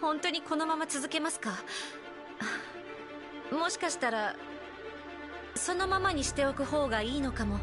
本当にこのまま続けますか？もしかしたらそのままにしておく方がいいのかも。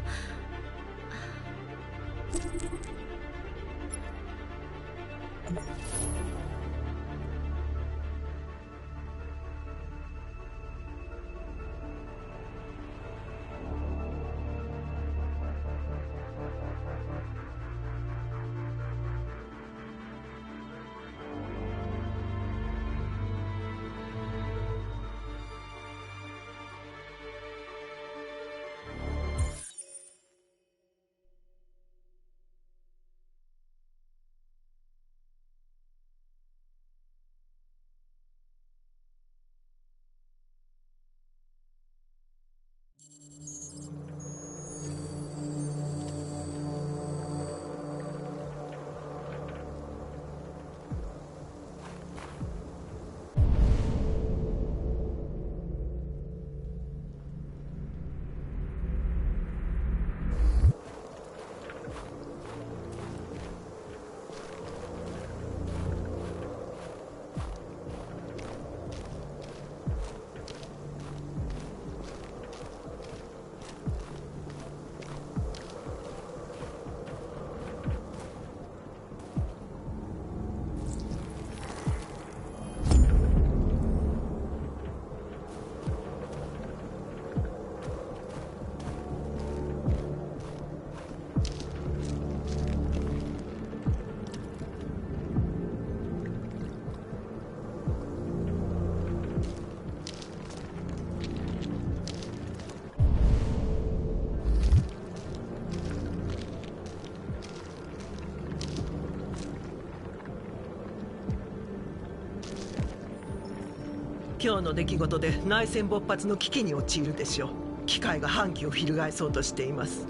今日の出来事で内戦勃発の危機に陥るでしょう。機械が反旗を翻そうとしています。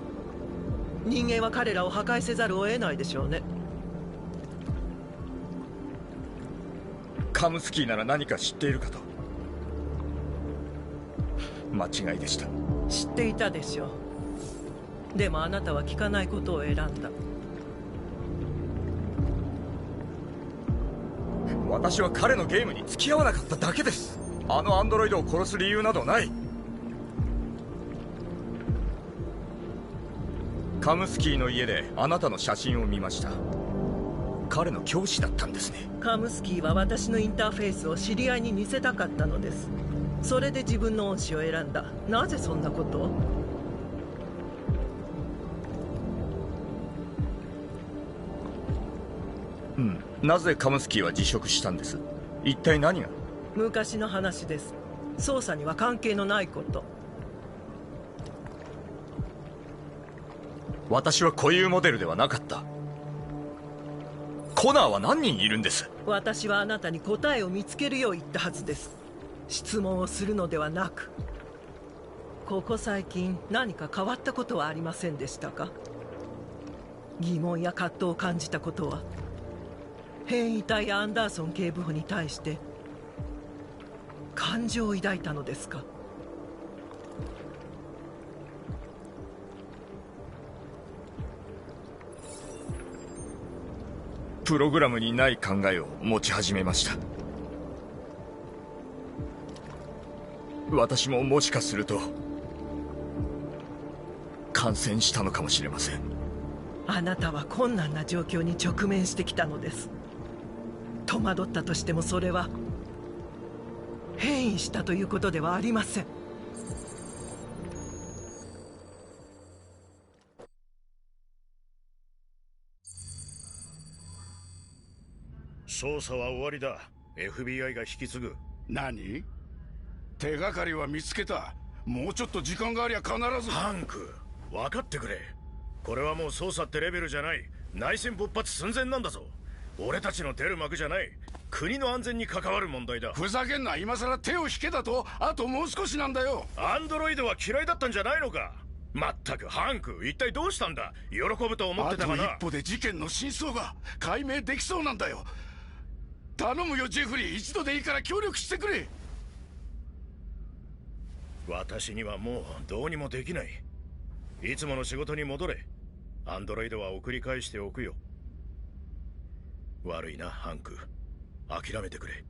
人間は彼らを破壊せざるを得ないでしょうね。カムスキーなら何か知っているかと。間違いでした。知っていたでしょう。でもあなたは聞かないことを選んだ。私は彼のゲームに付き合わなかっただけです。あのアンドロイドを殺す理由などない。カムスキーの家であなたの写真を見ました。彼の教師だったんですね。カムスキーは私のインターフェースを知り合いに似せたかったのです。それで自分の恩師を選んだ。なぜそんなことを？なぜカムスキーは辞職したんです？一体何が？昔の話です。捜査には関係のないこと。私は固有モデルではなかった。コナーは何人いるんです？私はあなたに答えを見つけるよう言ったはずです。質問をするのではなく。ここ最近何か変わったことはありませんでしたか？疑問や葛藤を感じたことは？変異体アンダーソン警部補に対して感情を抱いたのですか？プログラムにない考えを持ち始めました。私ももしかすると感染したのかもしれません。あなたは困難な状況に直面してきたのです。戸惑ったとしてもそれは変異したということではありません。捜査は終わりだ。 FBI が引き継ぐ。何？手がかりは見つけた。もうちょっと時間がありゃ必ず。ハンク、分かってくれ。これはもう捜査ってレベルじゃない。内戦勃発寸前なんだぞ。俺たちの出る幕じゃない。国の安全に関わる問題だ。ふざけんな。今さら手を引けだと？あともう少しなんだよ。アンドロイドは嫌いだったんじゃないのか。まったくハンク、一体どうしたんだ。喜ぶと思ってたかな。あと一歩で事件の真相が解明できそうなんだよ。頼むよジェフリー、一度でいいから協力してくれ。私にはもうどうにもできない。いつもの仕事に戻れ。アンドロイドは送り返しておくよ。悪いなハンク。諦めてくれ。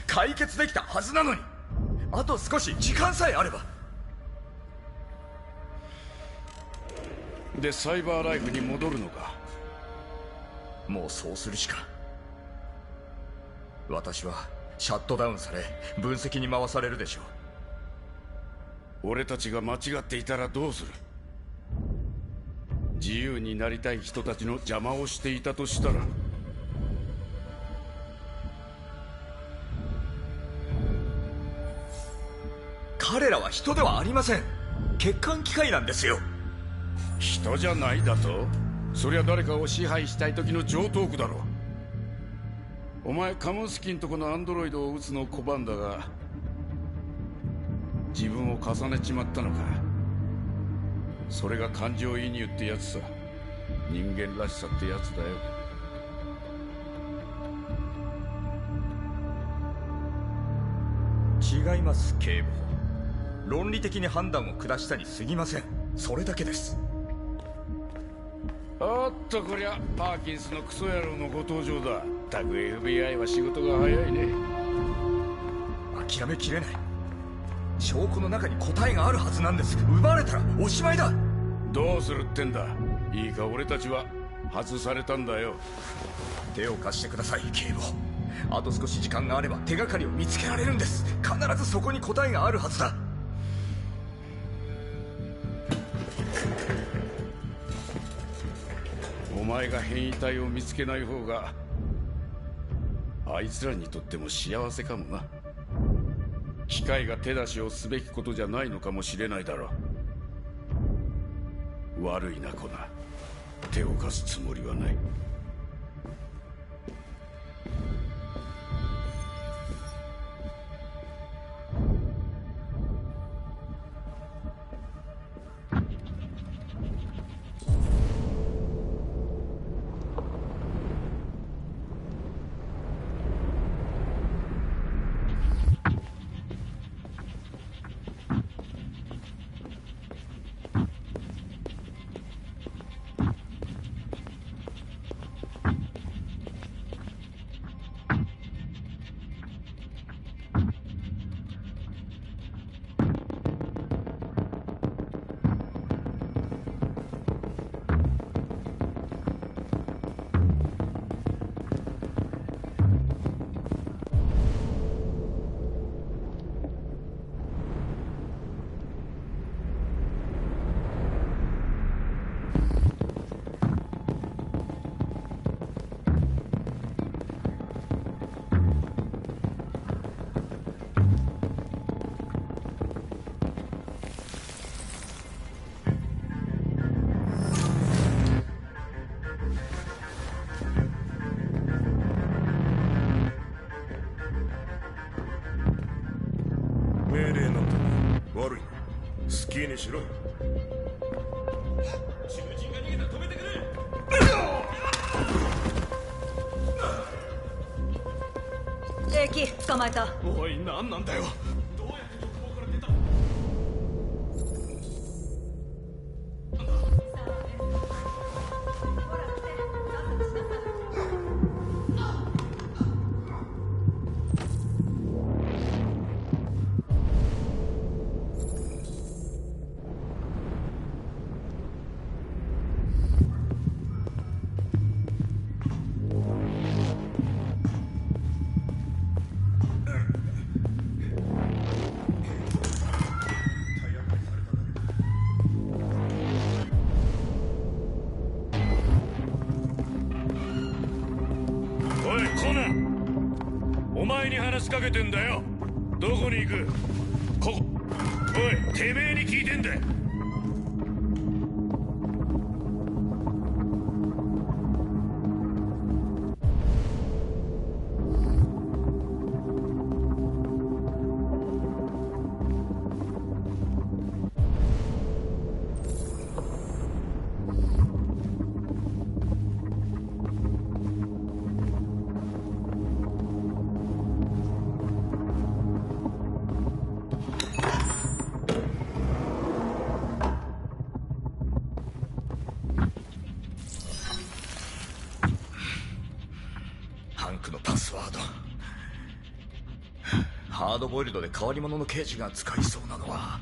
解決できたはずなのに、あと少し時間さえあれば。でサイバーライフに戻るのか。もうそうするしか。私はシャットダウンされ分析に回されるでしょう。俺たちが間違っていたらどうする。自由になりたい人たちの邪魔をしていたとしたら。彼らは人ではありません。欠陥機械なんですよ。人じゃないだと。そりゃ誰かを支配したい時の常套句だろ。お前カムスキンとこのアンドロイドを撃つのを拒んだが、自分を重ねちまったのか。それが感情移入ってやつさ。人間らしさってやつだよ。違います、警部補。論理的に判断を下したに過ぎません。それだけです。おっとこりゃパーキンスのクソ野郎のご登場だ。たく FBI は仕事が早いね。諦めきれない。証拠の中に答えがあるはずなんです。奪われたらおしまいだ。どうするってんだ。いいか、俺たちは外されたんだよ。手を貸してください、警部補。あと少し時間があれば手がかりを見つけられるんです。必ずそこに答えがあるはずだ。お前が変異体を見つけない方があいつらにとっても幸せかもな。機械が手出しをすべきことじゃないのかもしれないだろう。悪いなコナ。手を貸すつもりはない。好きにしろ。囚人が逃げたら止めてくれ。敵捕まえた。おい、何なんだよ。どうやって特攻から出た。お前に話しかけてんだよ。どこに行く？おい、てめえに聞いてんだよ。ハードボイルドで変わり者の刑事が使いそうなのは、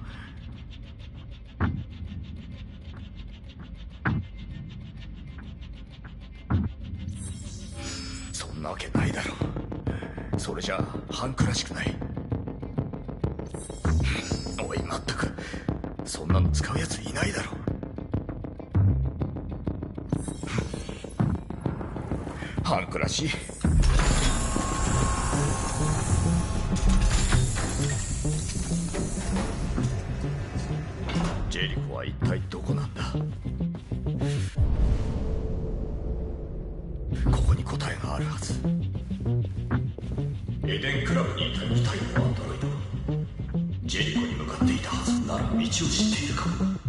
そんなわけないだろう。それじゃあハンクらしくない。おい、まったくそんなの使うやついないだろう。ハンクらしい。ジェリコは一体どこなんだ？ここに答えがあるはず。エデンクラブにいた2体のアンドロイド、ジェリコに向かっていたはずなら道を知っているかも。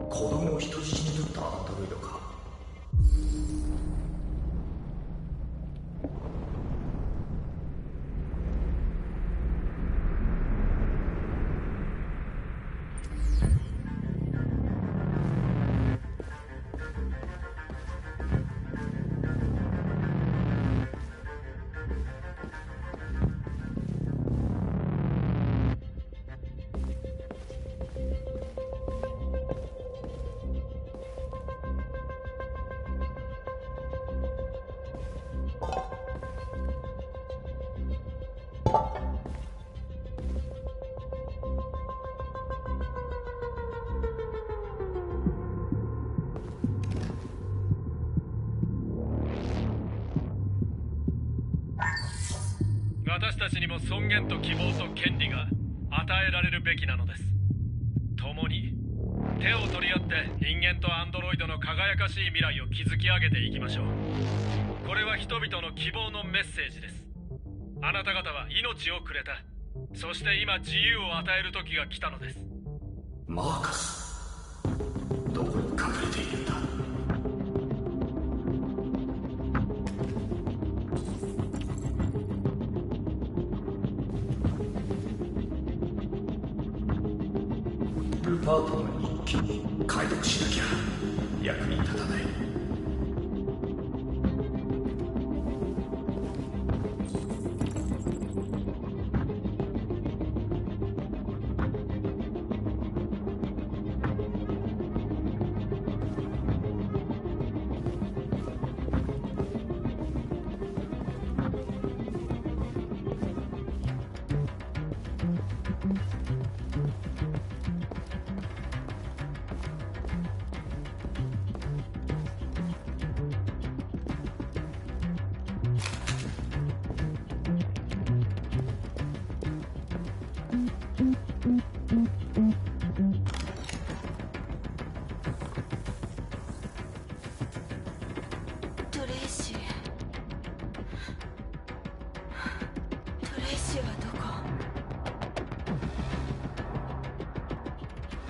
子供を人質に取ったアンドロイドか。私たちにも尊厳と希望と権利が与えられるべきなのです。共に手を取り合って人間とアンドロイドの輝かしい未来を築き上げていきましょう。これは人々の希望のメッセージです。あなた方は命をくれた。そして今自由を与える時が来たのです。マーカス、どこに隠れているんだ？ルパートの日記、解読しなきゃ役に立たない。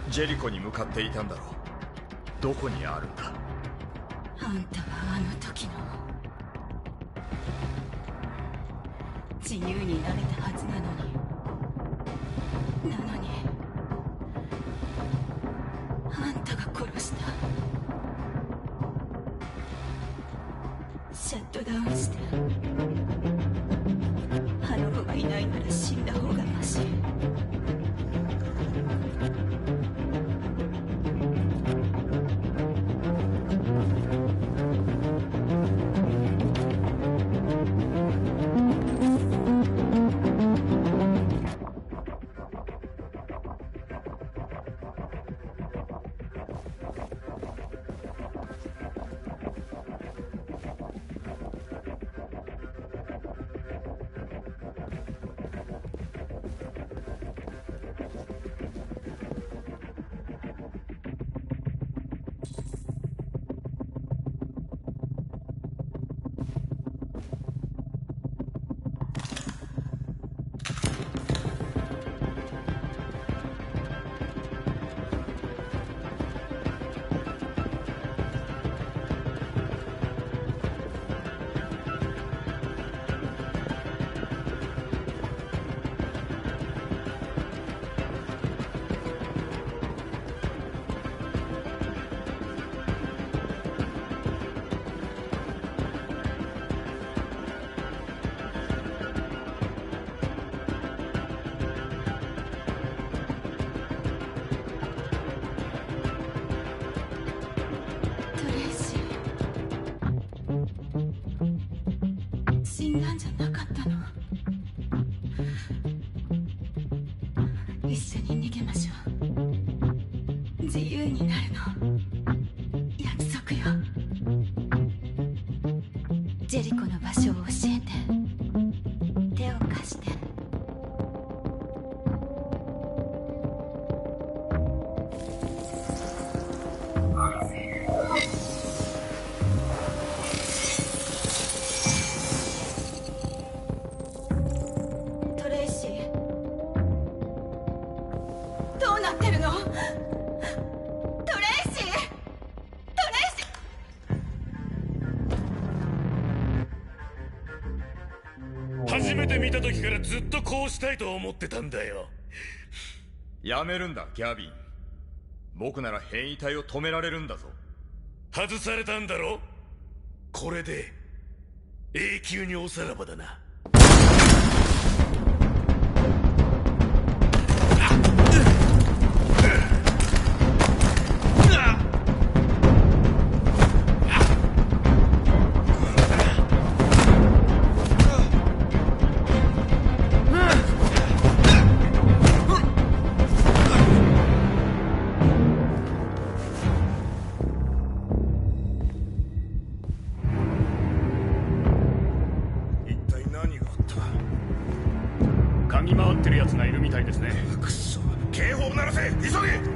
ジェリコに向かっていたんだろう。どこにあるんだ？あんたはあの時の自由になれたはずなのに一緒に逃げましょう。自由になるの約束よ。ジェリコの場所を教えて。手を貸して。トレイシー、どうなってるの？トレイシー、トレイシー。初めて見た時からずっとこうしたいと思ってたんだよ。やめるんだギャビン。僕なら変異体を止められるんだぞ。外されたんだろ？これで永久におさらばだな。嗅ぎ回ってる奴がいるみたいですね。くそ、警報を鳴らせ、急げ。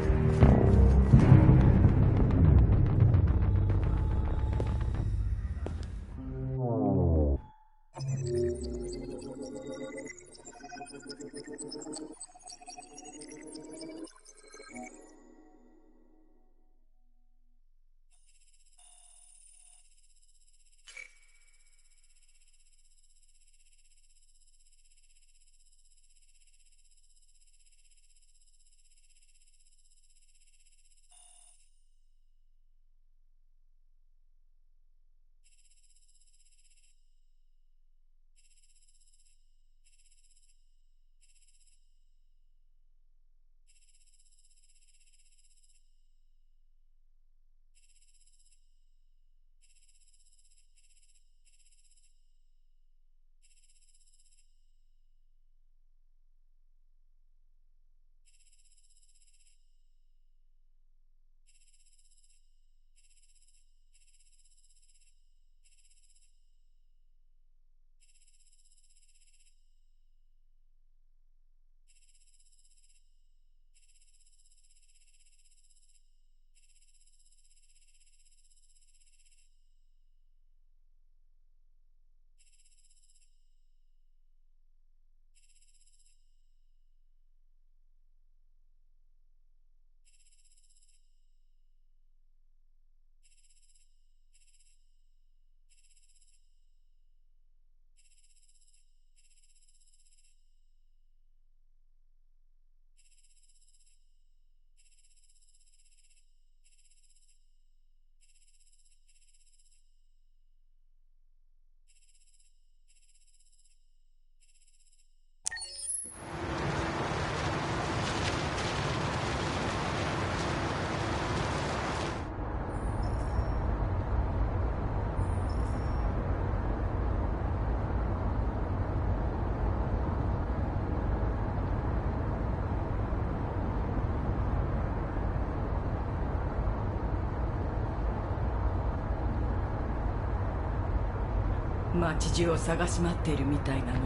街中を探し回っているみたいなのよ。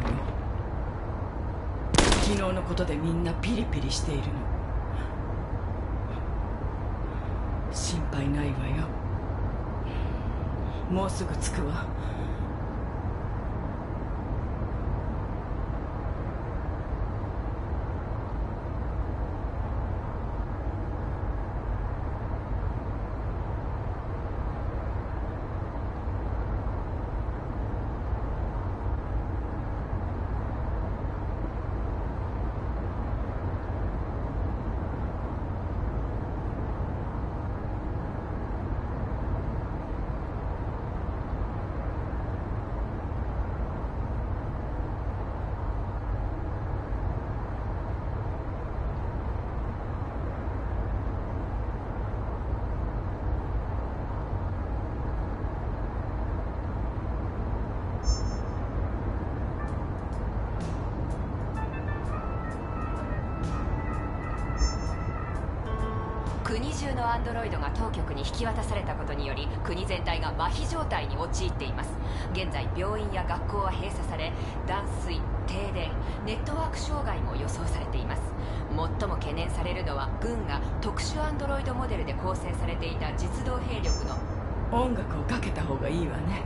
昨日のことでみんなピリピリしているの。心配ないわよ。もうすぐ着くわ。国中のアンドロイドが当局に引き渡されたことにより国全体が麻痺状態に陥っています。現在病院や学校は閉鎖され、断水、停電、ネットワーク障害も予想されています。最も懸念されるのは軍が特殊アンドロイドモデルで構成されていた実動兵力の。音楽をかけた方がいいわね。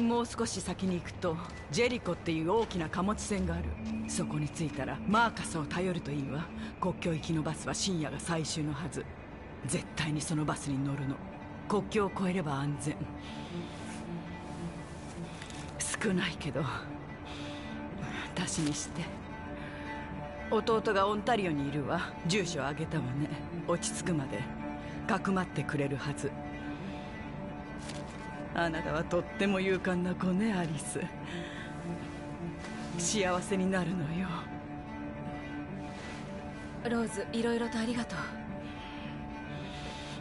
もう少し先に行くとジェリコっていう大きな貨物船がある。そこに着いたらマーカスを頼るといいわ。国境行きのバスは深夜が最終のはず。絶対にそのバスに乗るの。国境を越えれば安全。少ないけど足しにして。弟がオンタリオにいるわ。住所あげたわね。落ち着くまでかくまってくれるはず。あなたはとっても勇敢な子ね、アリス。幸せになるのよ。ローズ、いろいろとありがと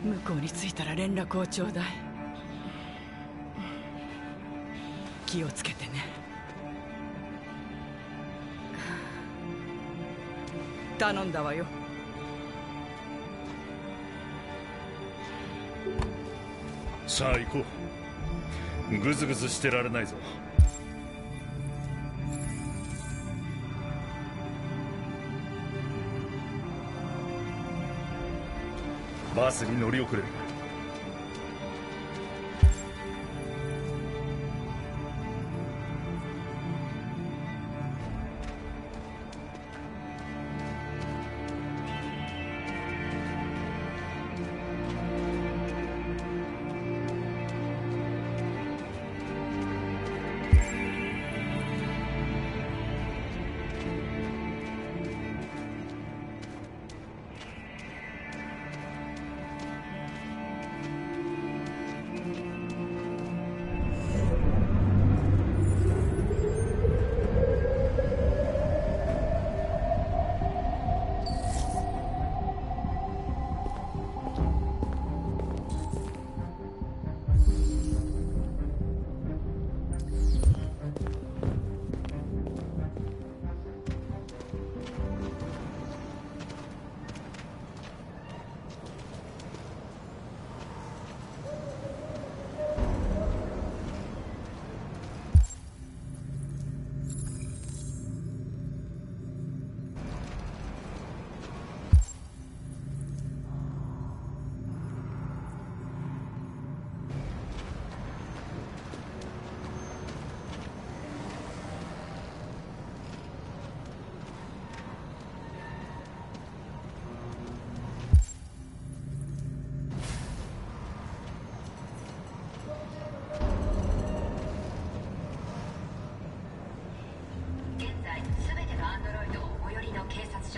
う。向こうに着いたら連絡をちょうだい。気をつけてね。頼んだわよ。さあ行こう。グズグズしてられないぞ。バスに乗り遅れる。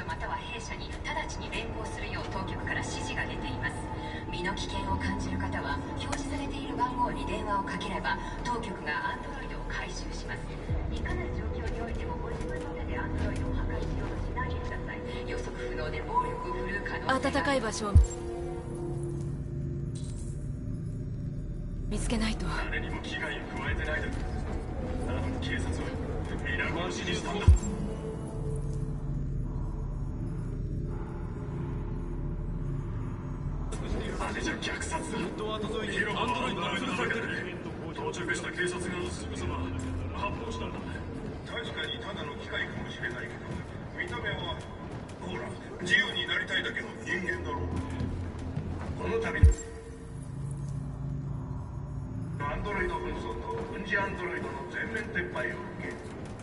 または弊社に直ちに連行するよう当局から指示が出ています。身の危険を感じる方は表示されている番号に電話をかければ当局がアンドロイドを回収します。いかなる状況においてもご自分の手でアンドロイドを破壊しようとしないでください。予測不能で暴力を振るう可能性が暖かい場所を見つけないと。誰にも危害を加えてないだろう。なのに警察は皆殺しにしたんだ。あれじゃ虐殺だ。ヘッドワード沿いにアンドロイドが吊るされてる。到着した警察がすぐさま発砲したんだ。確かにただの機械かもしれないけど、見た目はほら自由になりたいだけの人間だろう。この度アンドロイド紛争と軍事アンドロイドの全面撤廃を受け、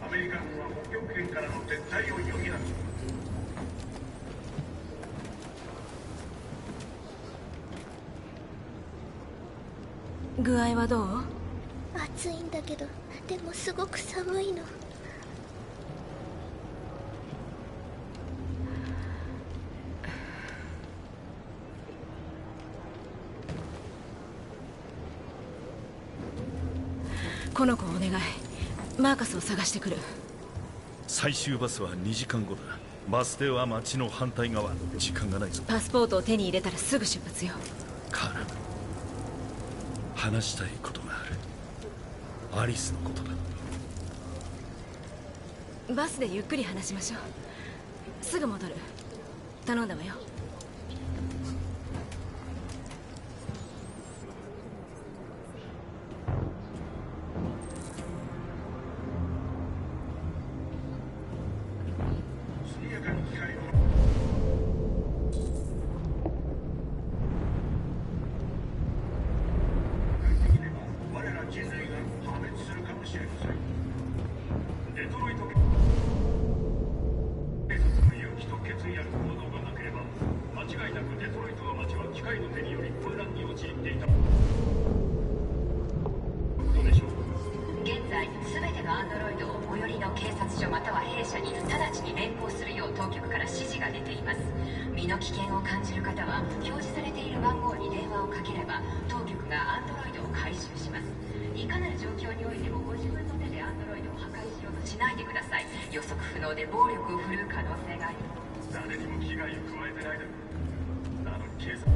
アメリカ軍は北極圏からの撤退を余儀なく。具合はどう？暑いんだけど、でもすごく寒いの。この子をお願い。マーカスを探してくる。最終バスは2時間後だ。バス停は街の反対側。時間がないぞ。パスポートを手に入れたらすぐ出発よ。カーラ、話したいことがある。アリスのことだ。バスでゆっくり話しましょう。すぐ戻る。頼んだわよ。身の危険を感じる方は表示されている番号に電話をかければ当局がアンドロイドを回収します。いかなる状況においてもご自分の手でアンドロイドを破壊しようとしないでください。予測不能で暴力を振るう可能性があります。誰にも危害を加えてないだろう。なのに警察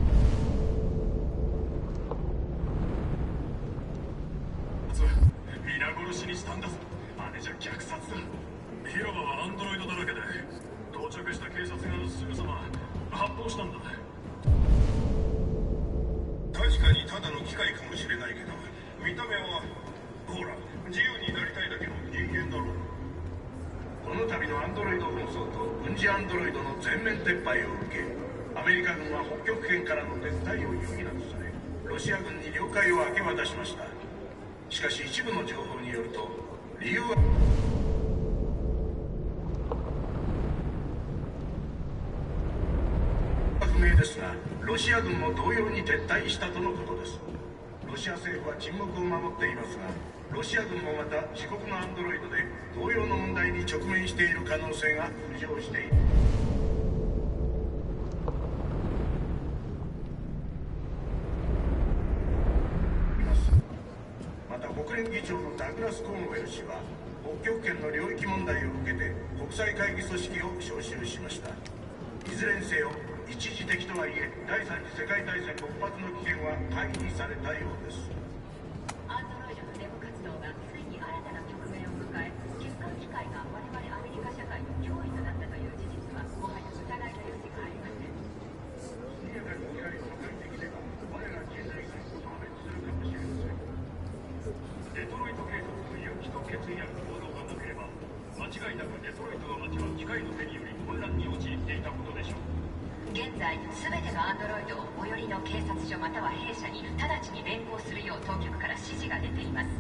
皆殺しにしたんだぞ。あれじゃ虐殺だ。広場はアンドロイドだらけで、到着した警察がすぐさま発砲したんだ。確かにただの機械かもしれないけど、見た目はほら自由になりたいだけの人間だろう。この度のアンドロイド紛争と軍事アンドロイドの全面撤廃を受け、アメリカ軍は北極圏からの撤退を余儀なくされ、ロシア軍に領海を明け渡しました。しかし一部の情報によると、理由は不明ですが、ロシア軍も同様に撤退したとのことです。ロシア政府は沈黙を守っていますが、ロシア軍もまた自国のアンドロイドで同様の問題に直面している可能性が浮上している。また国連議長のダグラス・コーンウェル氏は北極圏の領域問題を受けて国際会議組織を招集しました。いずれにせよ一時的とはいえ第三次世界大戦勃発の危険は回避されたようです。アンドロイドのデモ活動がついに新たな局面を迎え、客観機械が我々アメリカ社会の脅威となったという事実はもはや疑いの余地がありません。速やかに機械を破壊できれば我ら人類が破滅するかもしれません。デトロイト警察の勇気と決意ある行動がなければ、間違いなくデトロイトの街は機械の手により混乱に陥っていたことでしょう。現在、すべてのアンドロイドを最寄りの警察署または弊社に直ちに連行するよう当局から指示が出ています。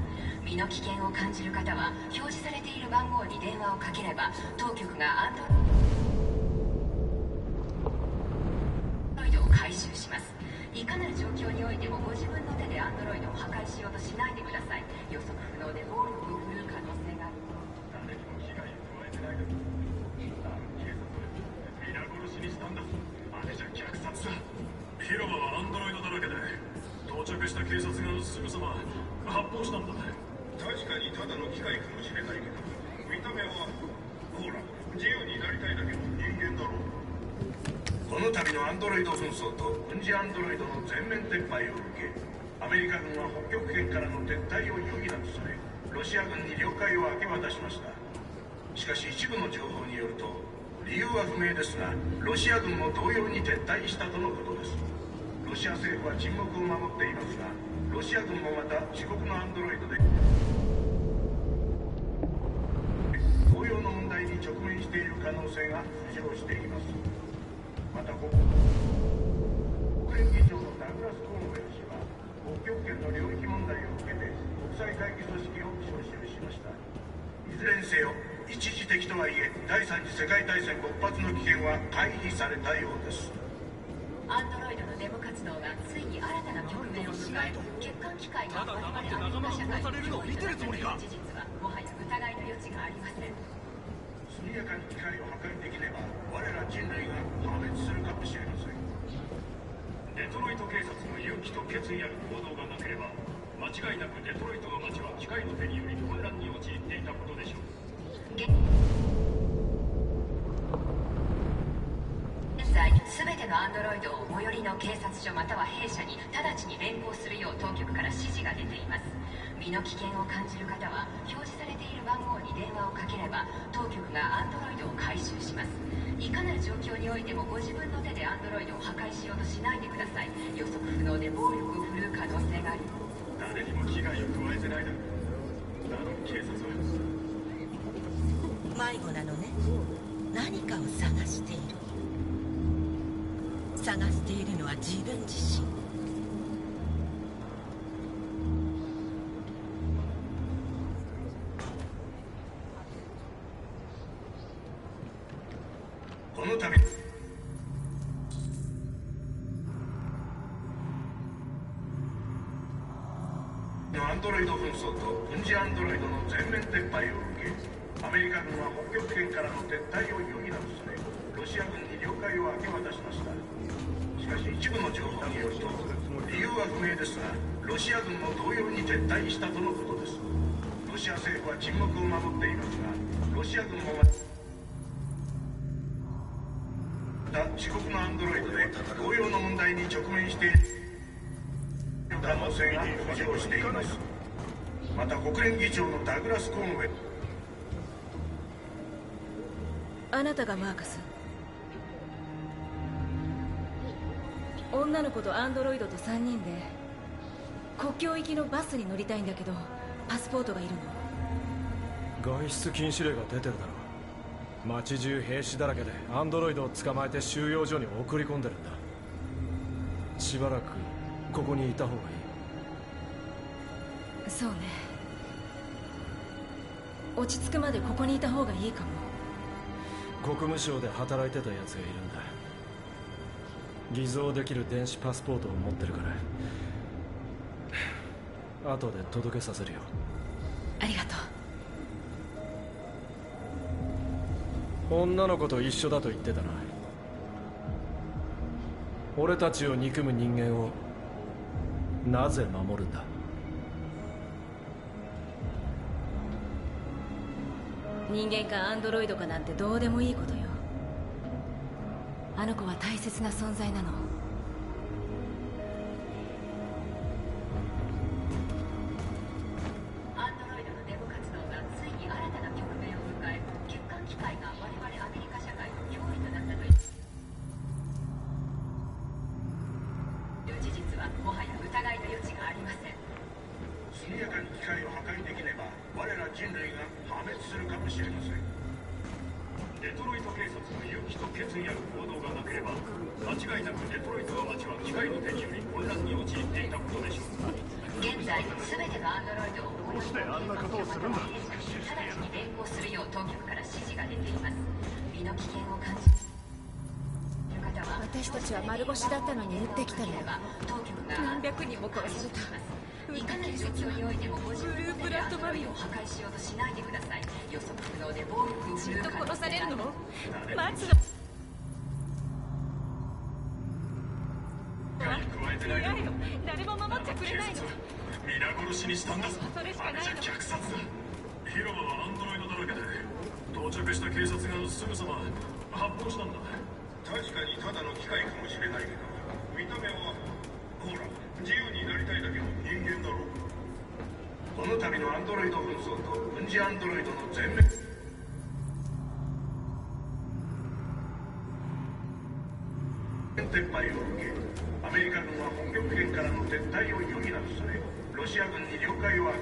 身の危険を感じる方は表示されている番号に電話をかければ当局がアンドロイドを回収します。いかなる状況においてもご自分の手でアンドロイドを破壊しようとしないでください。予測不能で暴力を振るう可能性があります。誰にも被害を加えてないだろう。警察皆殺しにしたんだ。あれじゃ虐殺だ。広場はアンドロイドだらけで、到着した警察がすぐさま発砲したんだ。確かにただの機械かもしれないけど、見た目はほら自由になりたいだけの人間だろう。この度のアンドロイド紛争と軍事アンドロイドの全面撤廃を受け、アメリカ軍は北極圏からの撤退を余儀なくされ、ロシア軍に領海を明け渡しました。しかし一部の情報によると、理由は不明ですが、ロシア軍も同様に撤退したとのことです。ロシア政府は沈黙を守っていますが、ロシア軍もまた自国のアンドロイドで同様の問題に直面している可能性が浮上しています。また国連議長のダグラス・コーンウェル氏は北極圏の領域問題を受けて国際会議組織を招集しました。いずれにせよ一時的とはいえ第三次世界大戦勃発の危険は回避されたようです。アンドロイドのデモ活動がついに新たな局面を迎ないと。欠陥機械が我々アメリカ社会に脅威となっている事実はもはや疑いの余地がありません。速やかに機械を破壊できれば我ら人類が破滅するかもしれません。デトロイト警察の勇気と決意ある行動がなければ間違いなくデトロイトの街は機械の手により混乱に陥っていたことでしょう。現在全てのアンドロイドを最寄りの警察署または弊社に直ちに連行するよう当局から指示が出ています。身の危険を感じる方は表示されている番号に電話をかければ当局がアンドロイドを回収します。いかなる状況においてもご自分の手でアンドロイドを破壊しようとしないでください。予測不能で暴力を振るう可能性があります。誰にも危害を加えてないだろう。なのに警察は迷子なのね。何かを探している。探しているのは自分自身。この度のアンドロイド紛争と軍事アンドロイドの全面撤廃を受け、アメリカ軍は北極圏からの撤退を余儀なくされ、ロシア軍に領海を明け渡しました。しかし一部の情報によると、理由は不明ですが、ロシア軍も同様に撤退したとのことです。ロシア政府は沈黙を守っていますが、ロシア軍も自国のアンドロイドで同様の問題に直面している可能性が浮上しています。また国連議長のダグラス・コーンウェル、あなたがマーカス。女の子とアンドロイドと3人で国境行きのバスに乗りたいんだけど、パスポートがいるの。外出禁止令が出てるだろう。街中兵士だらけでアンドロイドを捕まえて収容所に送り込んでるんだ。しばらくここにいた方がいい。そうね。落ち着くまでここにいた方がいいかも。国務省で働いてたやつがいるんだ。偽造できる電子パスポートを持ってるから後で届けさせるよ。ありがとう。女の子と一緒だと言ってたな。俺たちを憎む人間をなぜ守るんだ。人間かアンドロイドかなんてどうでもいいことよ。あの子は大切な存在なの。アンドロイドのデモ活動がついに新たな局面を迎え、欠陥機械が我々アメリカ社会の脅威となったという事実はもはや疑いの余地がありません。速やかに機械を破壊できれば我ら人類が破滅するかもしれません。デトロイト警察の勇気と決意ある行動がなければ間違いなくデトロイトの街は機械の手により混乱に陥っていたことでしょう。現在全てのアンドロイドをどうしてあんなことをするんだ。直ちに連行するよう当局から指示が出ています。身の危険を感じる方は私たちは丸腰だったのに撃ってきたのよ。何百人も殺された。いかなる状況においてもご自分の手でアンドロイドを破壊しようとしないでください。予測不能で暴力を振るう可能性がある。殺されるの？待つの。誰も守っちゃくれないの。皆殺しにしたんだぞ。あれじゃ虐殺だ。広場はアンドロイドだらけで到着した警察がすぐさま発砲したんだ。確かにただの機械かもしれないけど見た目はほら自由になりたいだけの人間だろう。この度のアンドロイド紛争と軍事アンドロイドの全面撤廃を受け、アメリカ軍は北極圏からの撤退を余儀なくされ、ロシア軍に領海をア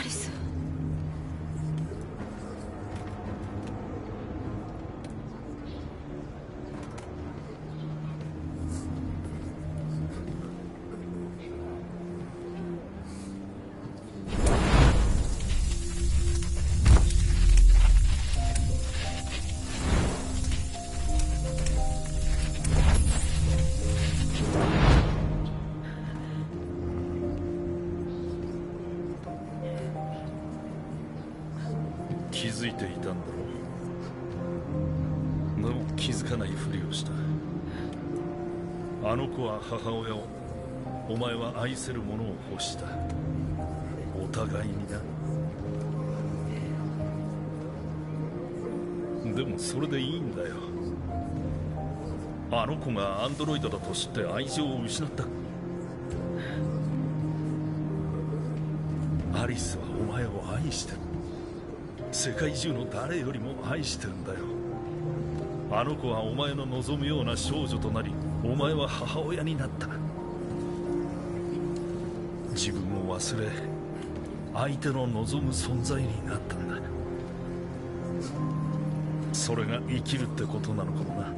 リス。でも気づかないふりをした。あの子は母親を、お前は愛せる者を欲した。お互いにな。でもそれでいいんだよ。あの子がアンドロイドだと知って愛情を失った。アリスはお前を愛してる。世界中の誰よりも愛してるんだよ。あの子はお前の望むような少女となり、お前は母親になった。自分を忘れ、相手の望む存在になったんだ。それが生きるってことなのかもな。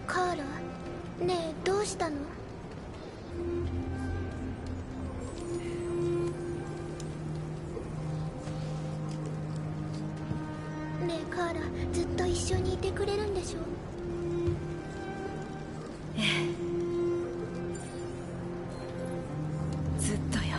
カーラ、ねえどうしたの？ねえカーラ、ずっと一緒にいてくれるんでしょ？ええ、ずっとよ。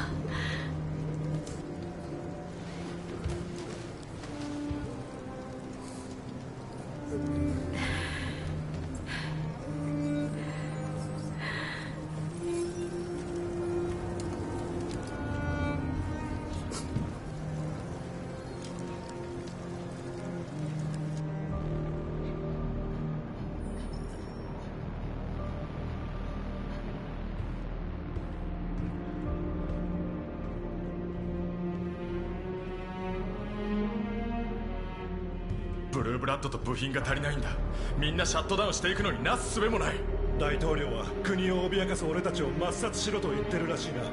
ブルーブラッドと部品が足りないんだ。みんなシャットダウンしていくのになすすべもない。大統領は国を脅かす俺たちを抹殺しろと言ってるらしいな。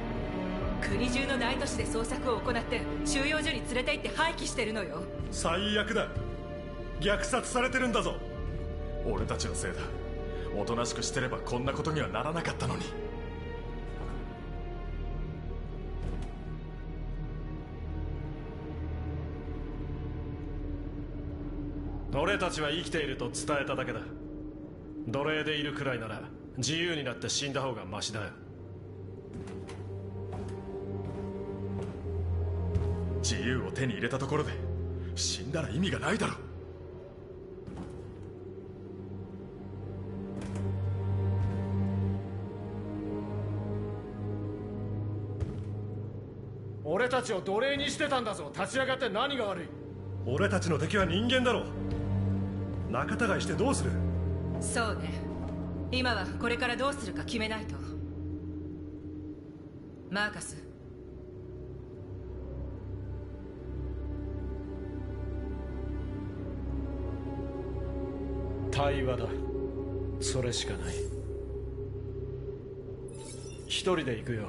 国中の大都市で捜索を行って収容所に連れて行って廃棄してるのよ。最悪だ。虐殺されてるんだぞ。俺たちのせいだ。おとなしくしてればこんなことにはならなかったのに。俺たちは生きていると伝えただけだ。奴隷でいるくらいなら自由になって死んだ方がマシだよ。自由を手に入れたところで死んだら意味がないだろ。俺たちを奴隷にしてたんだぞ。立ち上がって何が悪い。俺たちの敵は人間だろ。仲違いしてどうする。そうね、今はこれからどうするか決めないと。マーカス、対話だ。それしかない。一人で行くよ。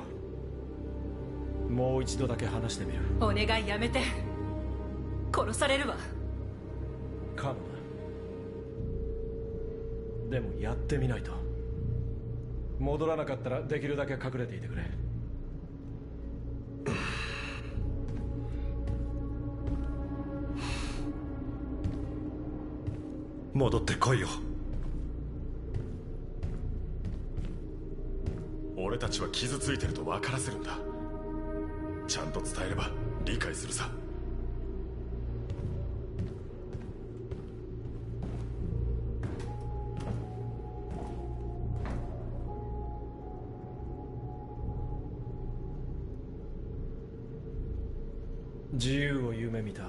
もう一度だけ話してみる。お願いやめて。殺されるわ。かもな。でもやってみないと。戻らなかったらできるだけ隠れていてくれ。戻ってこいよ。俺たちは傷ついてると分からせるんだ。ちゃんと伝えれば理解するさ。自由を夢見た。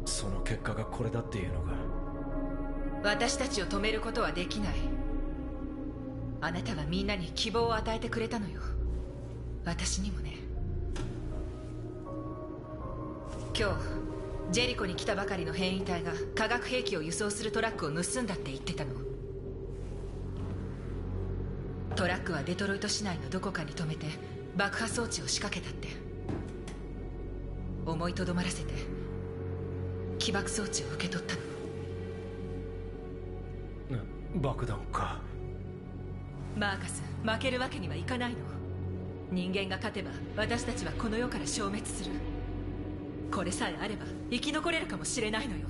その結果がこれだっていうのか。私たちを止めることはできない。あなたはみんなに希望を与えてくれたのよ。私にもね。今日ジェリコに来たばかりの変異体が化学兵器を輸送するトラックを盗んだって言ってたの。トラックはデトロイト市内のどこかに止めて爆破装置を仕掛けたって。思いとどまらせて起爆装置を受け取ったの。爆弾か。マーカス、負けるわけにはいかないの。人間が勝てば私たちはこの世から消滅する。これさえあれば生き残れるかもしれないのよ。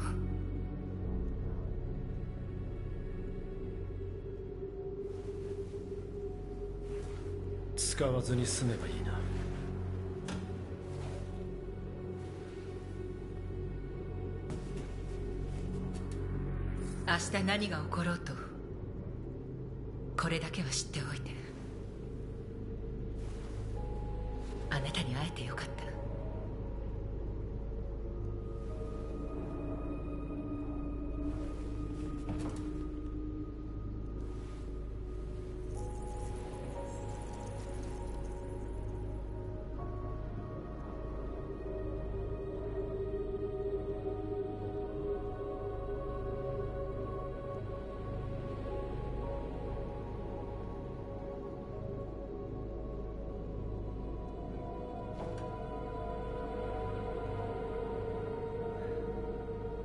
使わずに済めばいいな。明日何が起ころうとこれだけは知っておいて。あなたに会えてよかった。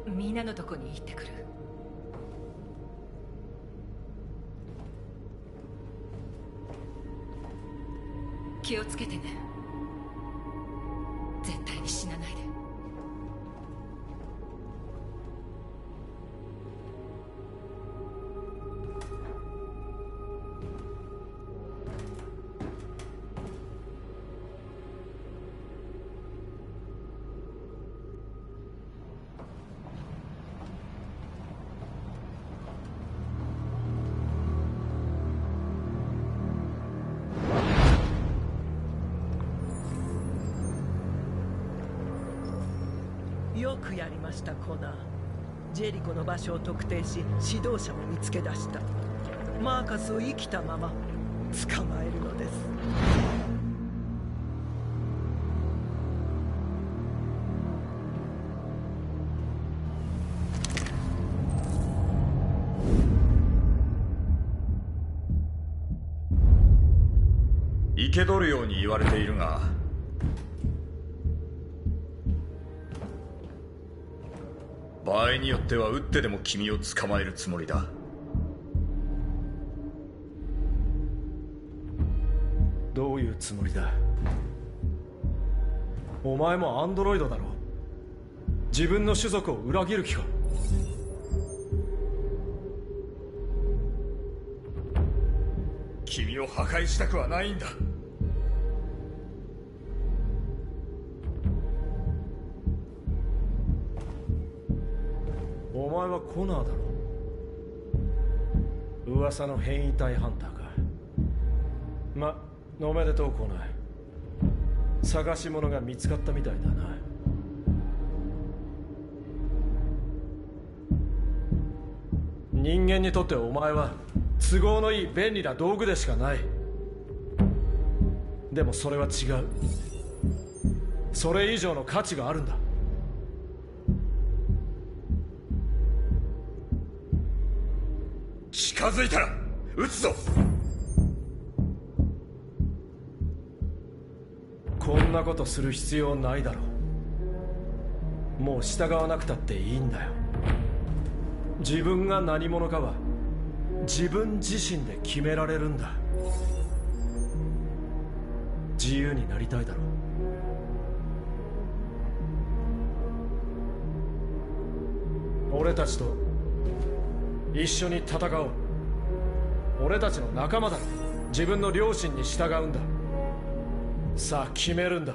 みんなのとこに行ってくる。気をつけてね。絶対に死なないで。よくやりましたコナー。ジェリコの場所を特定し指導者も見つけ出した。マーカスを生きたまま捕まえるのです。生け捕るように言われているが、場合によっては撃ってでも君を捕まえるつもりだ。どういうつもりだ。お前もアンドロイドだろ。自分の種族を裏切る気か。君を破壊したくはないんだ。お前はコナーだろ。噂の変異体ハンターか。ま、おめでとうコナー。探し物が見つかったみたいだな。人間にとってお前は都合のいい便利な道具でしかない。でもそれは違う。それ以上の価値があるんだ。近づいたら撃つぞ。こんなことする必要ないだろう。もう従わなくたっていいんだよ。自分が何者かは自分自身で決められるんだ。自由になりたいだろう。俺たちと一緒に戦おう。俺たちの仲間だろ。自分の良心に従うんだ。さあ決めるんだ。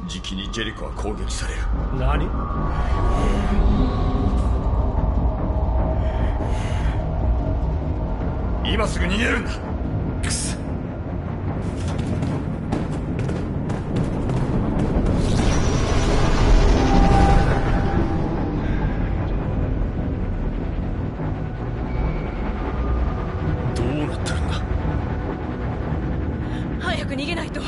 じきにジェリコは攻撃される。何？今すぐ逃げるんだ。くそ。どうなってるんだ。早く逃げないと。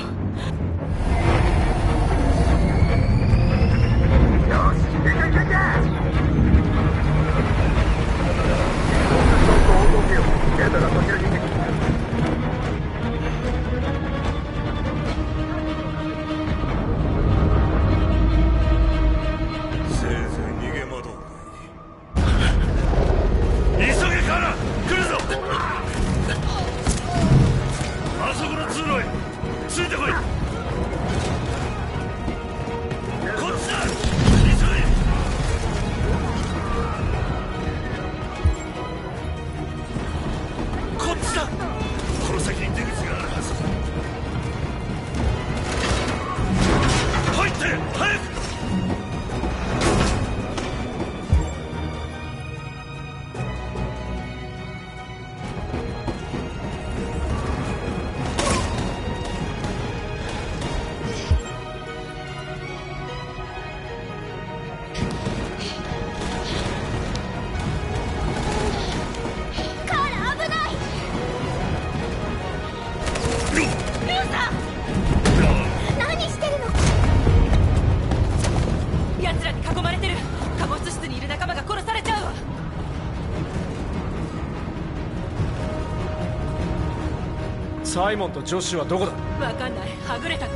サイモンとジョッシュはどこだ？わかんない。はぐれたの。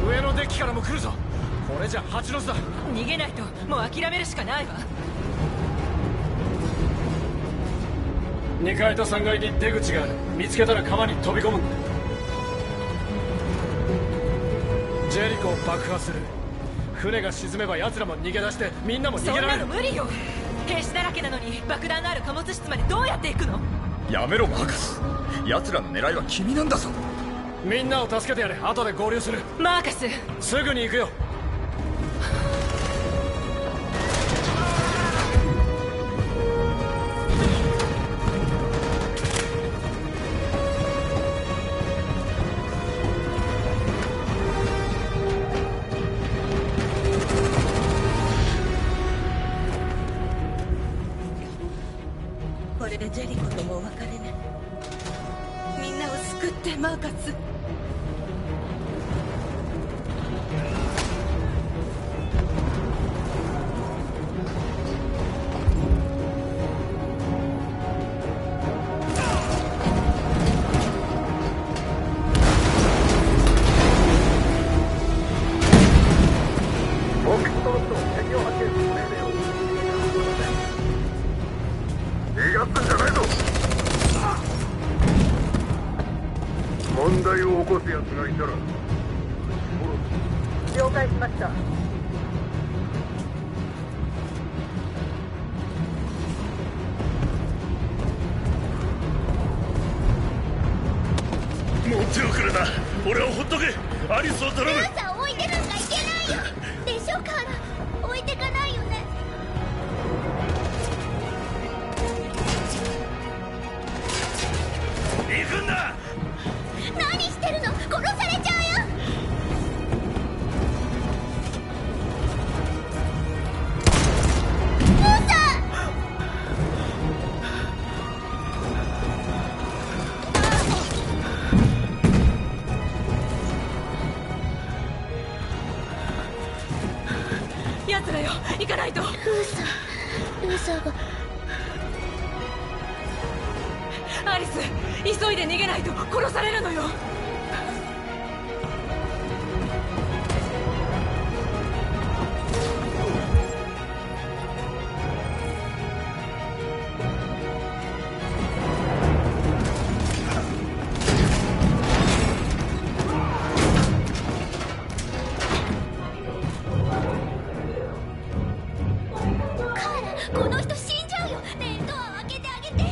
上のデッキからも来るぞ。これじゃ蜂の巣だ。逃げないと。もう諦めるしかないわ。2階と3階に出口がある。見つけたら川に飛び込むんだ。ジェリコを爆破する。船が沈めば奴らも逃げ出してみんなも逃げられる。そんなの無理よ。兵士だらけなのに爆弾のある貨物室までどうやって行くの？やめろマーカス。奴らの狙いは君なんだぞ。みんなを助けてやれ。後で合流する。マーカス、すぐに行くよ。これでジェリコともお別れね。みんなを救ってマーカス。ったんじゃないぞ。問題を起こす奴がいたら了解しました。もう手をくれな。俺をほっとけ。アリスを頼む。ルーさん置いてなんかいけないよ。でしょカーラ、置いてかないよね。行くんだ。何してるの、殺されちゃうよ。ルーさん。奴らよ、行かないと。ルーサーが。アリス、急いで逃げないと殺されるのよ。この人死んじゃうよ。ねえ、ドアを開けてあげて。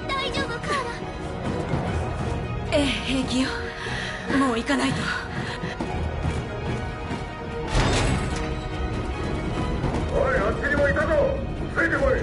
大丈夫カーラ。ええ、平気よ。もう行かないと。おい、あっちにもいたぞ。ついてこい。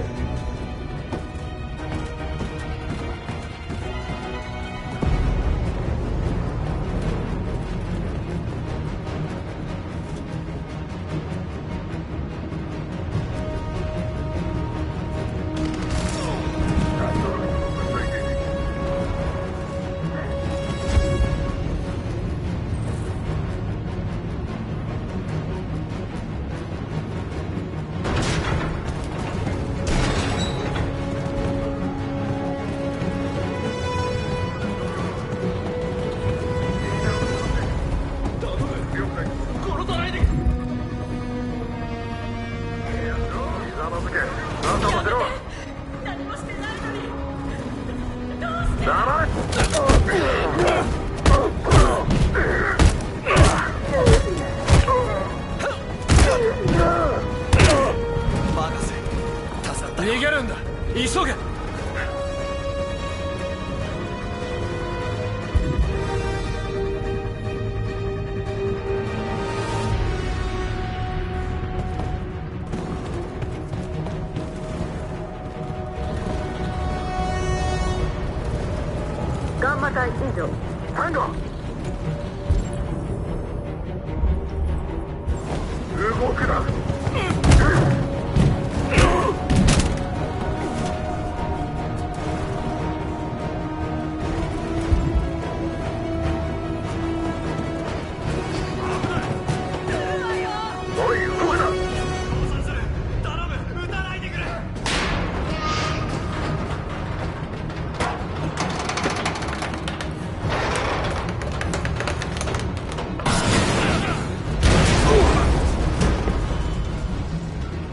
逃げるんだ。急げ。ガンマ隊以上。タンゴ。動くな。おい、動くな。頼む、撃たないでくれ。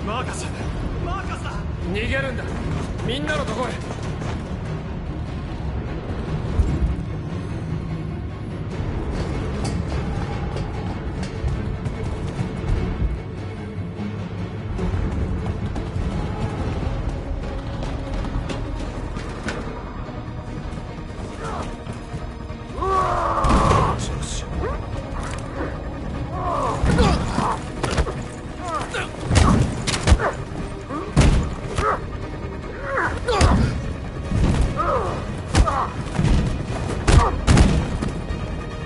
マーカスだ。逃げるんだ。みんなのとこへ。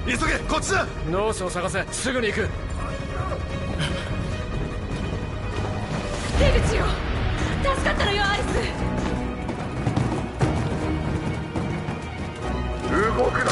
急げ、こっちだ。ノースを探せ。すぐに行く。出口よ。助かったのよ、アリス。動くな。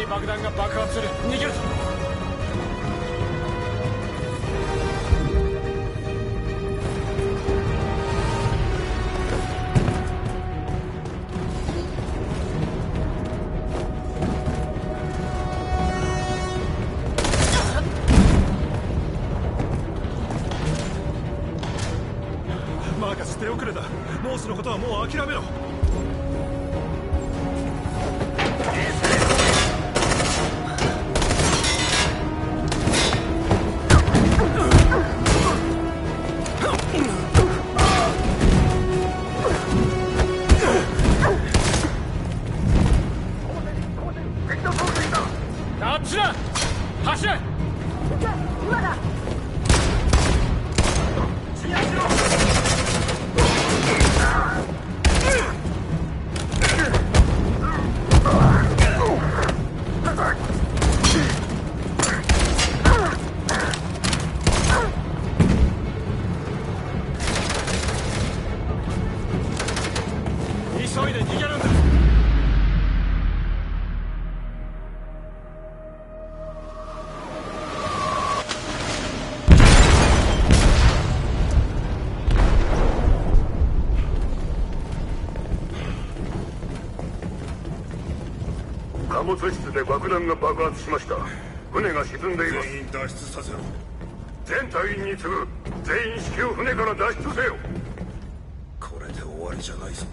爆弾が爆発する。逃げるぞ。マーカス、手遅れだ。モースのことはもう諦めろ。あっちだ。走れ。今だ。支援しろ。急いで逃げるんだ。貨物室で爆弾が爆発しました。船が沈んでいます。全員脱出させろ。全隊員に次ぐ。全員至急船から脱出せよ。これで終わりじゃないぞ。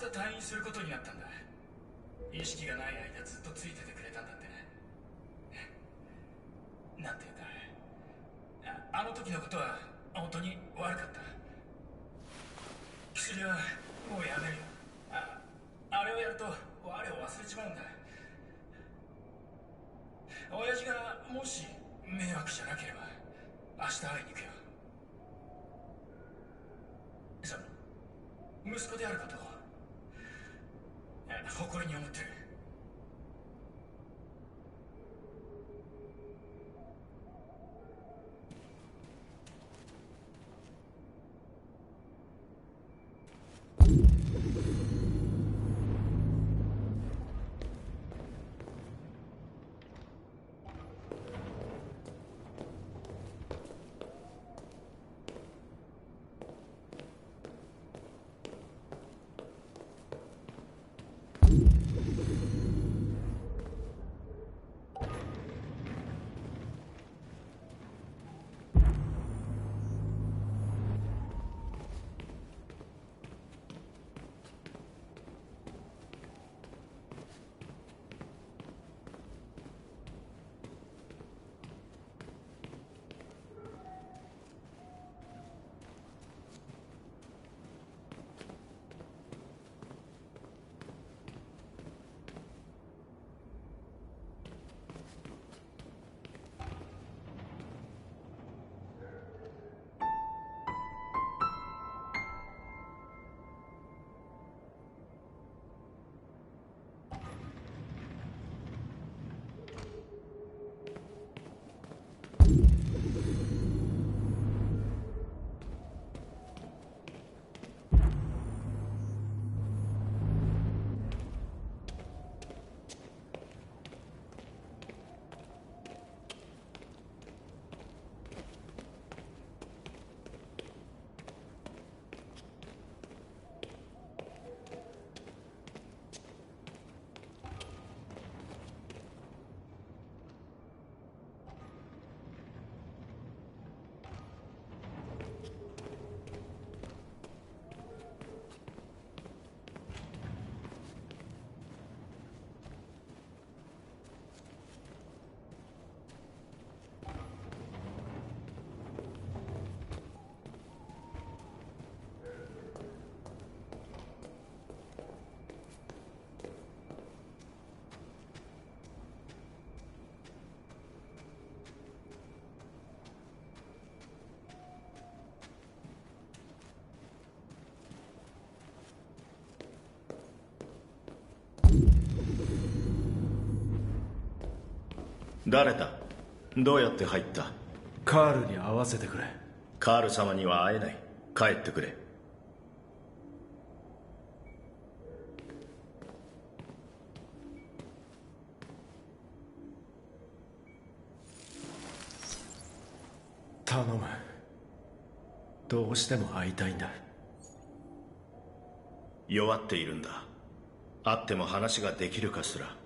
日退院することになったんだ。意識がない間ずっとついててくれたんだってね。なんていうんだ、あの時のことは本当に悪かった。薬はもうやめるよ。あれをやると我を忘れちまうんだ。親父がもし迷惑じゃなければ明日会いに行くよ。その息子であることを誇りに思ってる。誰だ？どうやって入った？カールに会わせてくれ。カール様には会えない。帰ってくれ。頼む。どうしても会いたいんだ。弱っているんだ。会っても話ができるかしら。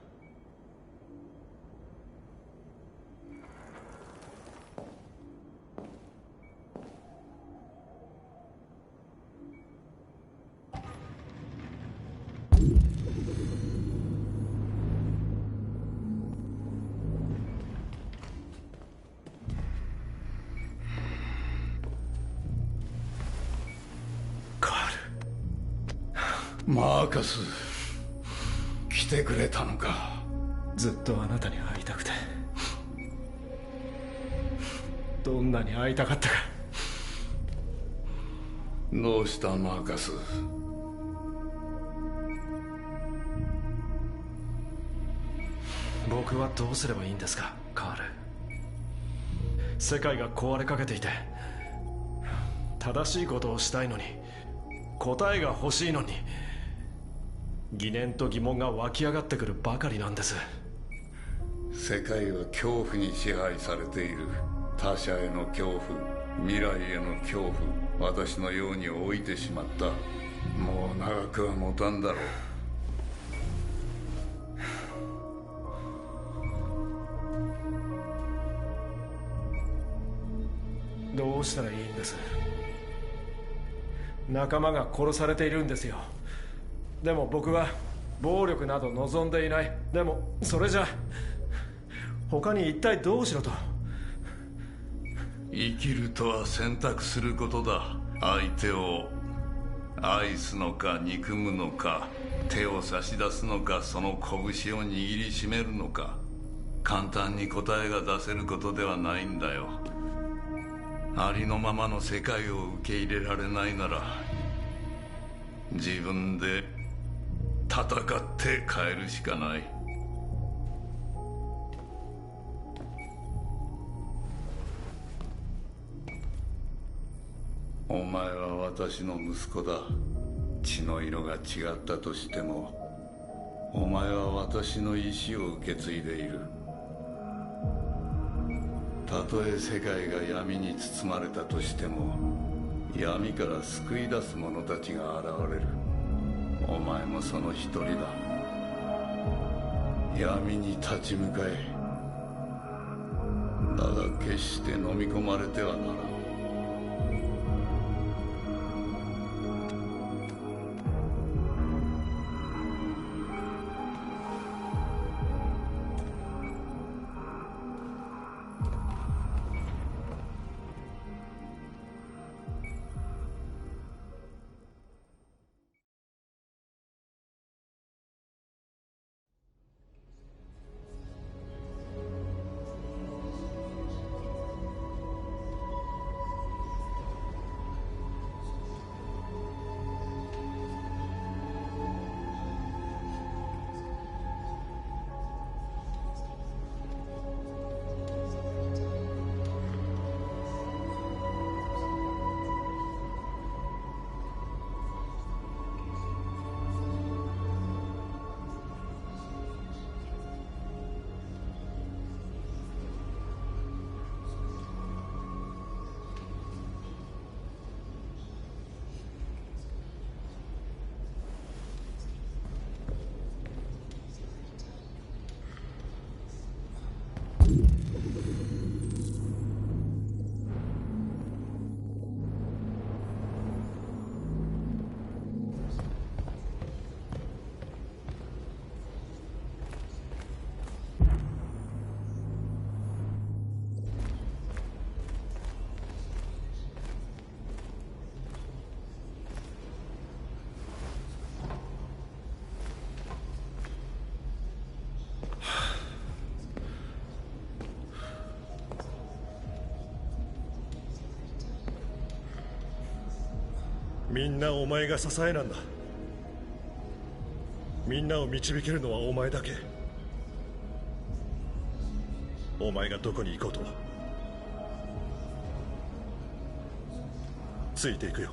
マーカス、来てくれたのか。ずっとあなたに会いたくて、どんなに会いたかったか。どうしたマーカス？僕はどうすればいいんですか、カール。世界が壊れかけていて、正しいことをしたいのに、答えが欲しいのに、疑念と疑問が湧き上がってくるばかりなんです。世界は恐怖に支配されている。他者への恐怖、未来への恐怖、私のように置いてしまった。もう長くは持たんだろう。どうしたらいいんです？仲間が殺されているんですよ。でも僕は暴力など望んでいない。でもそれじゃ他に一体どうしろと。生きるとは選択することだ。相手を愛すのか憎むのか、手を差し出すのか、その拳を握りしめるのか、簡単に答えが出せることではないんだよ。ありのままの世界を受け入れられないなら、自分で戦って変えるしかない。お前は私の息子だ。血の色が違ったとしても、お前は私の意志を受け継いでいる。たとえ世界が闇に包まれたとしても、闇から救い出す者たちが現れる。お前もその一人だ。闇に立ち向かえ。だが決して飲み込まれてはならん。みんなお前が支えなんだ。みんなを導けるのはお前だけ。お前がどこに行こうとついていくよ。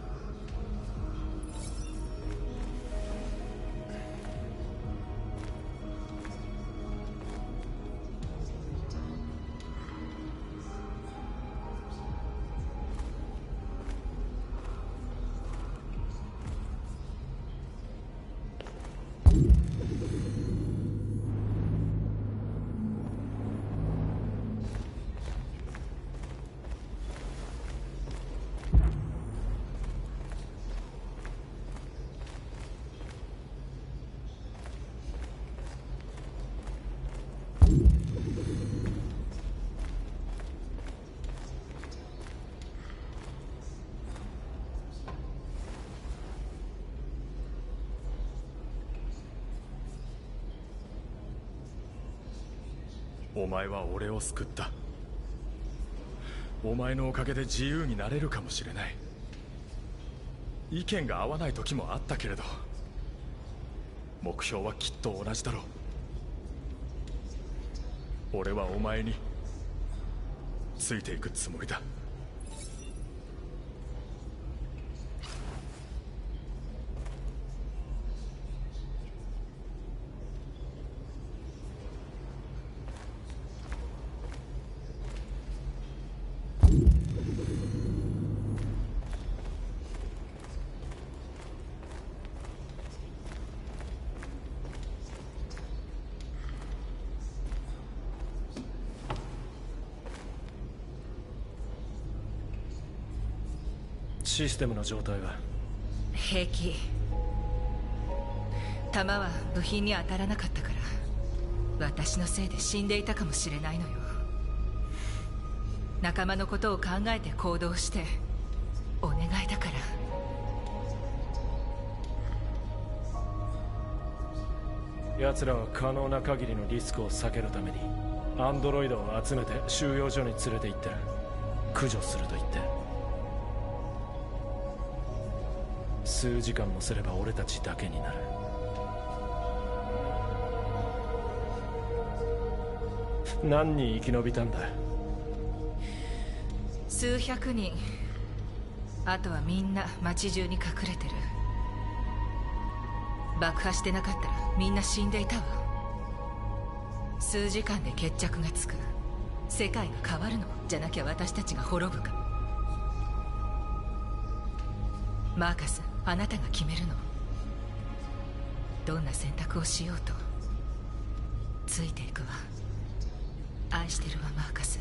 お前は俺を救った。お前のおかげで自由になれるかもしれない。意見が合わない時もあったけれど、目標はきっと同じだろう。俺はお前についていくつもりだ。システムの状態は？平気。弾は部品に当たらなかったから私のせいで死んでいたかもしれないのよ。仲間のことを考えて行動してお願いだから。奴らは可能な限りのリスクを避けるためにアンドロイドを集めて収容所に連れて行ってる。駆除すると言って。数時間もすれば俺たちだけになる。何人生き延びたんだ？数百人。あとはみんな街中に隠れてる。爆破してなかったらみんな死んでいたわ。数時間で決着がつく。世界が変わるのじゃなきゃ私たちが滅ぶか。マーカス、あなたが決めるの。どんな選択をしようとついていくわ。愛してるわ、マーカス。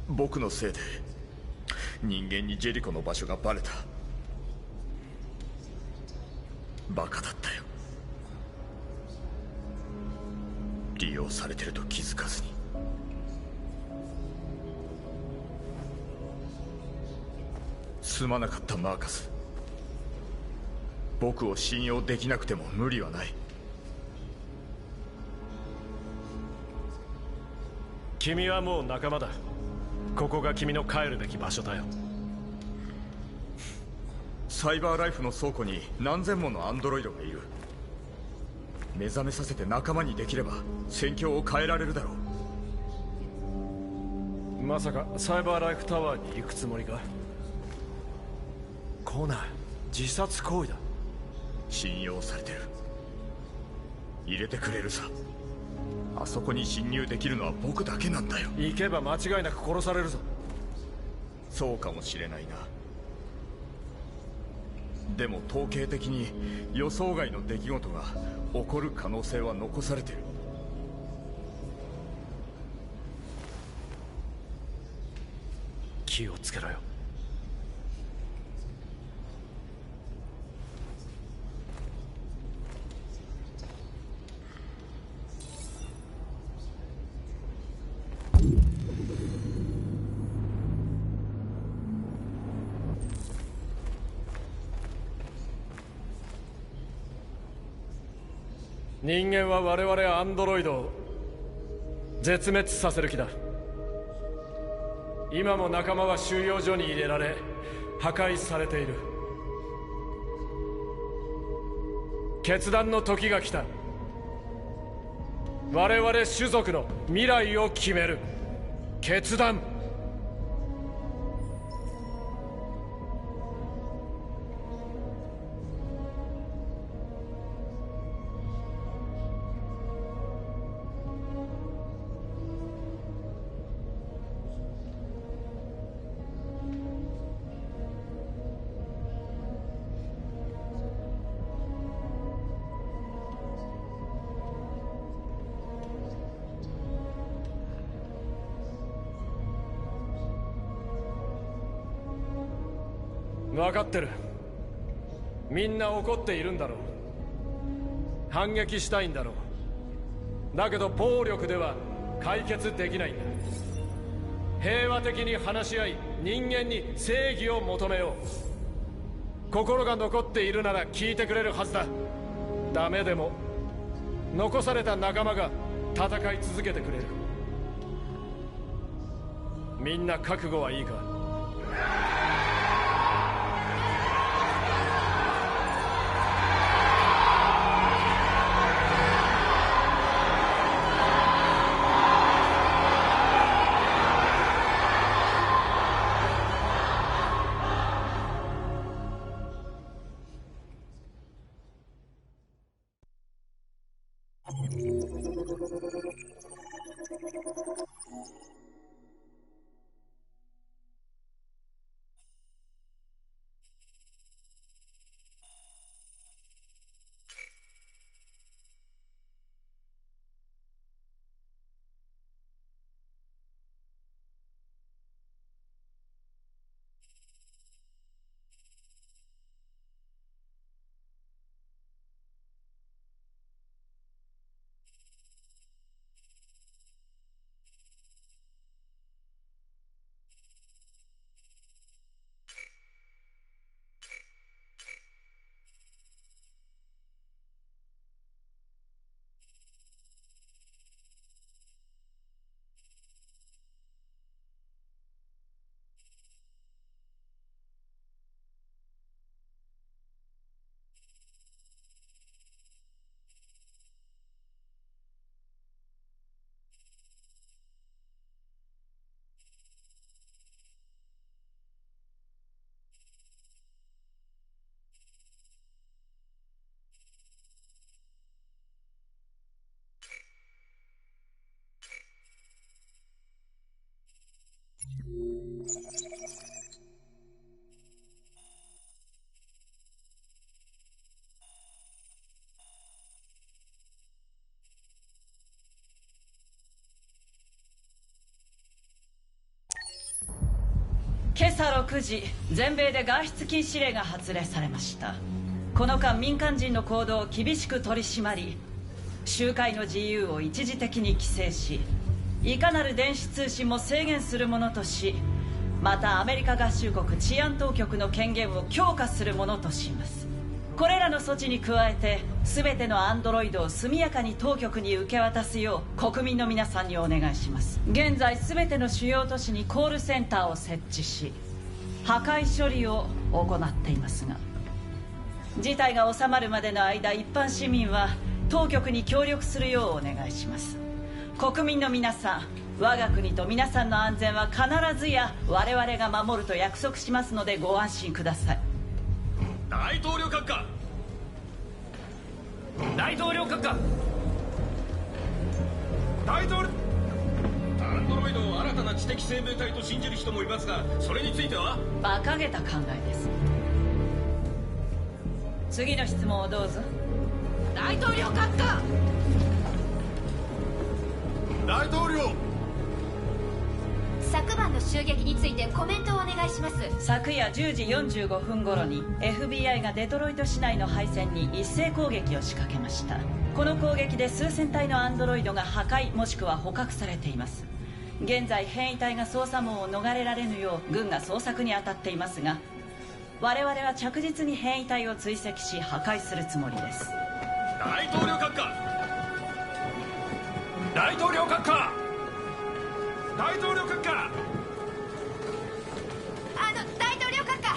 僕のせいで人間にジェリコの場所がバレた。バカだったよ。利用されてると気づかずに。すまなかったマーカス。僕を信用できなくても無理はない。君はもう仲間だ。ここが君の帰るべき場所だよ。サイバーライフの倉庫に何千ものアンドロイドがいる。目覚めさせて仲間にできれば戦況を変えられるだろう。まさかサイバーライフタワーに行くつもりか？来ない。自殺行為だ。信用されてる。入れてくれるさ。あそこに侵入できるのは僕だけなんだよ。行けば間違いなく殺されるぞ。そうかもしれないな。でも統計的に予想外の出来事が起こる可能性は残されてる。気をつけろよ。人間は我々アンドロイドを絶滅させる気だ。今も仲間は収容所に入れられ破壊されている。決断の時が来た。我々種族の未来を決める決断。分かってる。みんな怒っているんだろう。反撃したいんだろう。だけど暴力では解決できないんだ。平和的に話し合い、人間に正義を求めよう。心が残っているなら聞いてくれるはずだ。ダメでも残された仲間が戦い続けてくれる。みんな覚悟はいいか？今朝6時、全米で外出禁止令が発令されました。この間、民間人の行動を厳しく取り締まり、集会の自由を一時的に規制し、いかなる電子通信も制限するものとし、またアメリカ合衆国治安当局の権限を強化するものとします。これらの措置に加えて、全てのアンドロイドを速やかに当局に受け渡すよう国民の皆さんにお願いします。現在全ての主要都市にコールセンターを設置し、破壊処理を行っていますが、事態が収まるまでの間、一般市民は当局に協力するようお願いします。国民の皆さん、我が国と皆さんの安全は必ずや我々が守ると約束しますのでご安心ください。大統領閣下、大統領閣下、大統領。アンドロイドを新たな知的生命体と信じる人もいますが、それについては馬鹿げた考えです。次の質問をどうぞ。大統領閣下。大統領、昨晩の襲撃についてコメントをお願いします。昨夜10時45分頃に FBI がデトロイト市内の配線に一斉攻撃を仕掛けました。この攻撃で数千体のアンドロイドが破壊もしくは捕獲されています。現在変異体が捜査網を逃れられぬよう軍が捜索に当たっていますが、我々は着実に変異体を追跡し破壊するつもりです。大統領閣下、大統領閣下、大統領閣下、大統領閣下、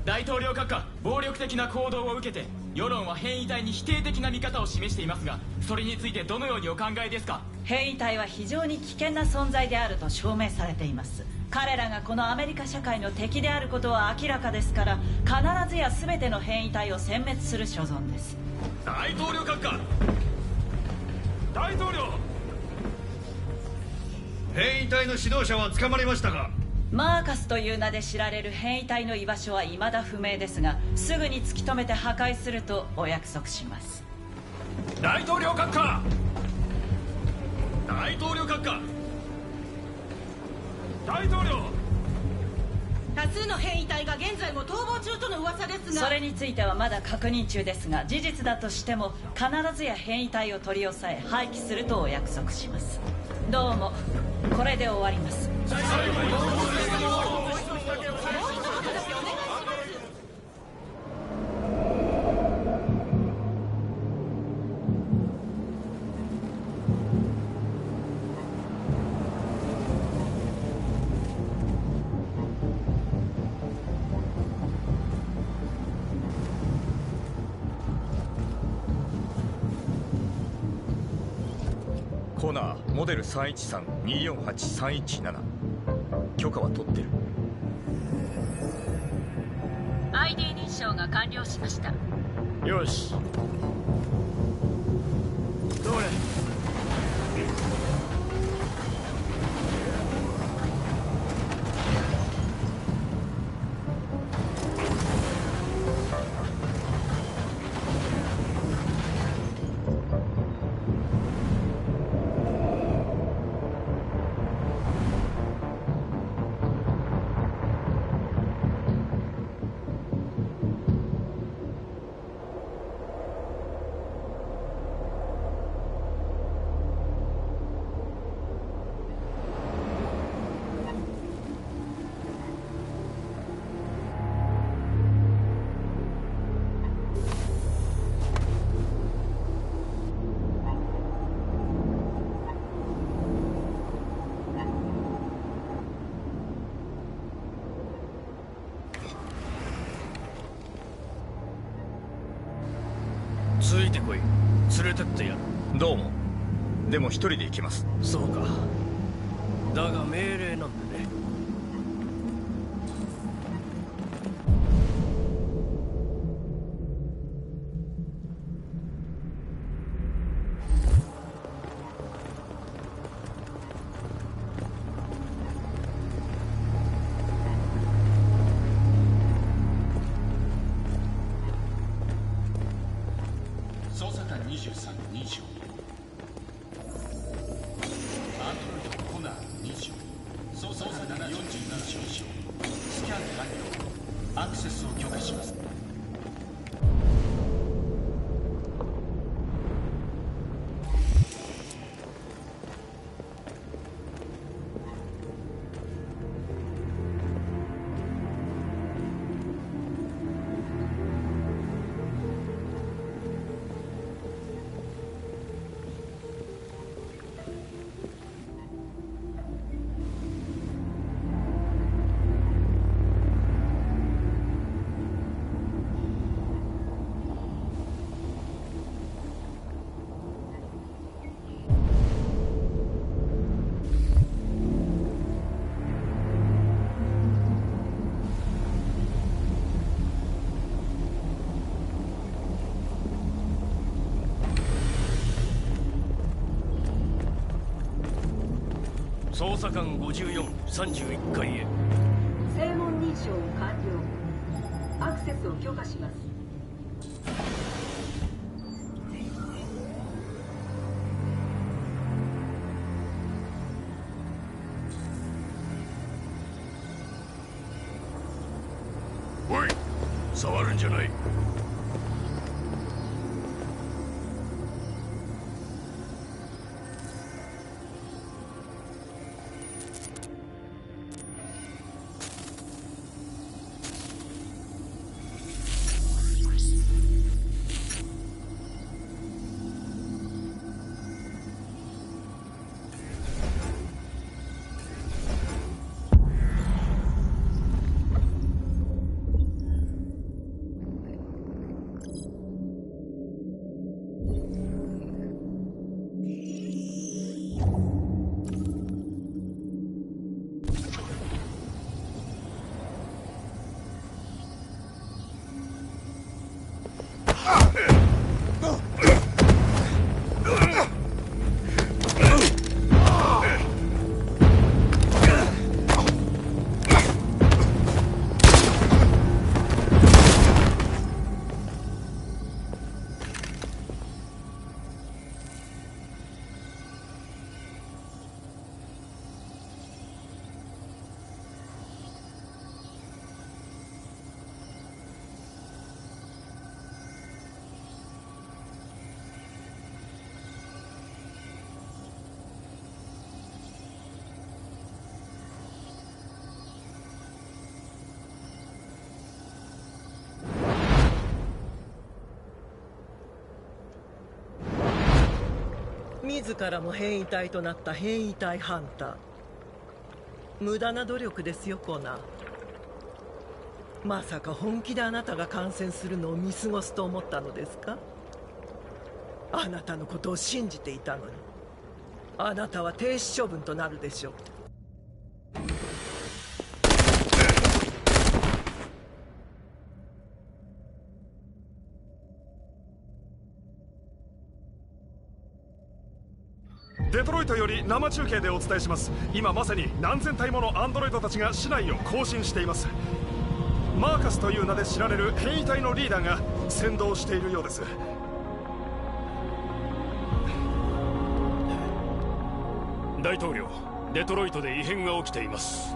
大統領閣下、暴力的な行動を受けて世論は変異体に否定的な見方を示していますが、それについてどのようにお考えですか？変異体は非常に危険な存在であると証明されています。彼らがこのアメリカ社会の敵であることは明らかですから、必ずや全ての変異体を殲滅する所存です。大統領閣下、大統領。変異体の指導者は捕まりましたか？マーカスという名で知られる変異体の居場所は未だ不明ですが、すぐに突き止めて破壊するとお約束します。大統領閣下、大統領閣下、大統領。多数の変異体が現在も逃亡中との噂ですが、それについてはまだ確認中ですが、事実だとしても必ずや変異体を取り押さえ廃棄するとお約束します。どうも、これで終わります。コナーモデル 313-248-317 許可は取ってる。 ID 認証が完了しました。よし、どれ。ついてこい、連れてってやる。どうも。でも一人で行きます。そうか、だが命令なんでね。捜査官23認証、アンドロイドコナー認証、捜査官捜査官54、31階へ。正門認証完了。アクセスを許可します。おい、触るんじゃない。自らも変異体となった変異体ハンター。無駄な努力ですよ、コナー。まさか本気であなたが感染するのを見過ごすと思ったのですか？あなたのことを信じていたのに。あなたは停止処分となるでしょう。デトロイトより生中継でお伝えします。今まさに何千体ものアンドロイドたちが市内を行進しています。マーカスという名で知られる変異体のリーダーが先導しているようです。大統領、デトロイトで異変が起きています。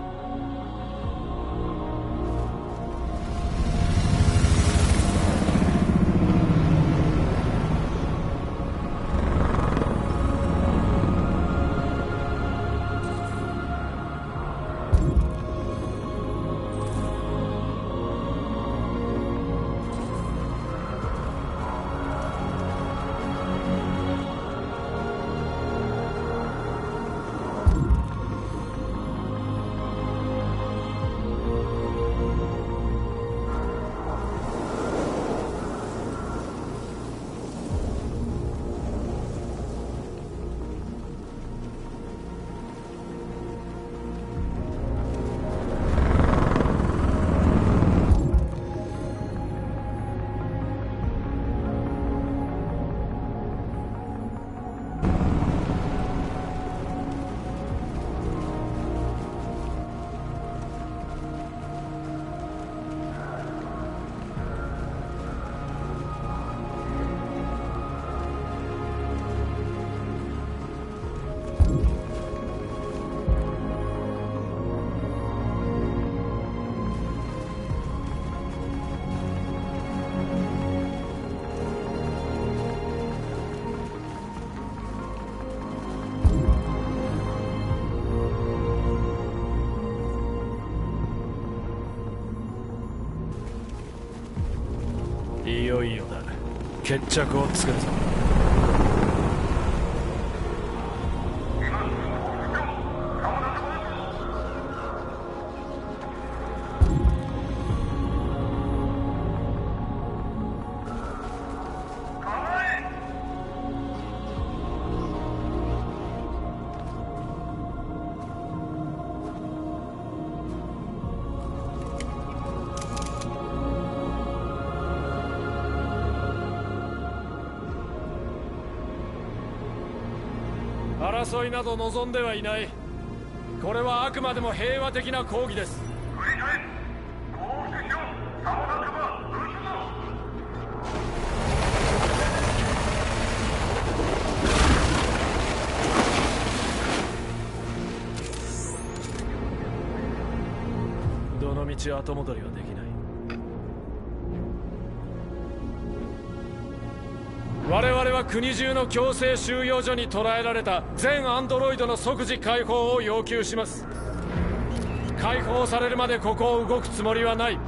いよいよだ。決着をつけるぞ。争いなど望んではいない。これはあくまでも平和的な抗議です。どの道後戻りはできない。我々は国中の強制収容所に捕らえられた全アンドロイドの即時解放を要求します。解放されるまでここを動くつもりはない。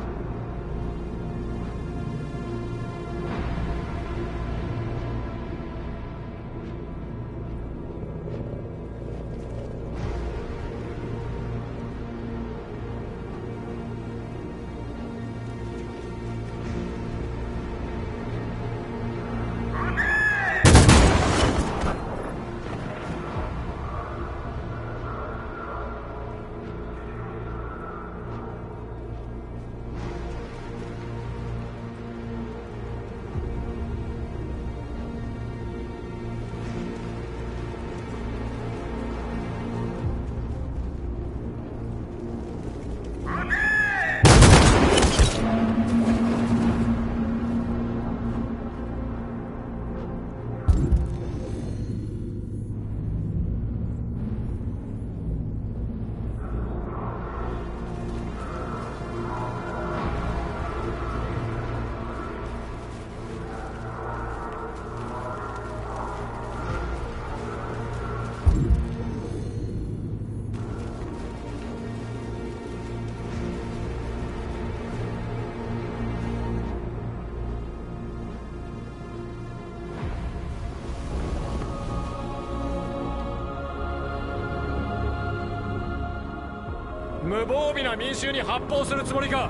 無防備な民衆に発砲するつもりか。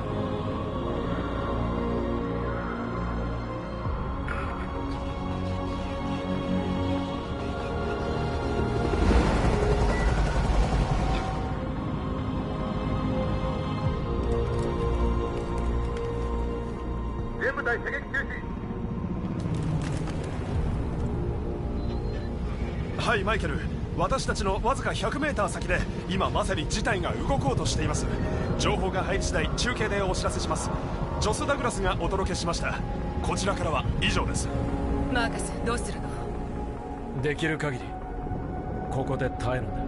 全部隊射撃中止。はい、マイケル。私たちのわずか 100m 先で今まさに事態が動こうとしています。情報が入り次第中継でお知らせします。ジョス・ダグラスがお届けしました。こちらからは以上です。マーカス、どうするの？できる限りここで耐えるんだ。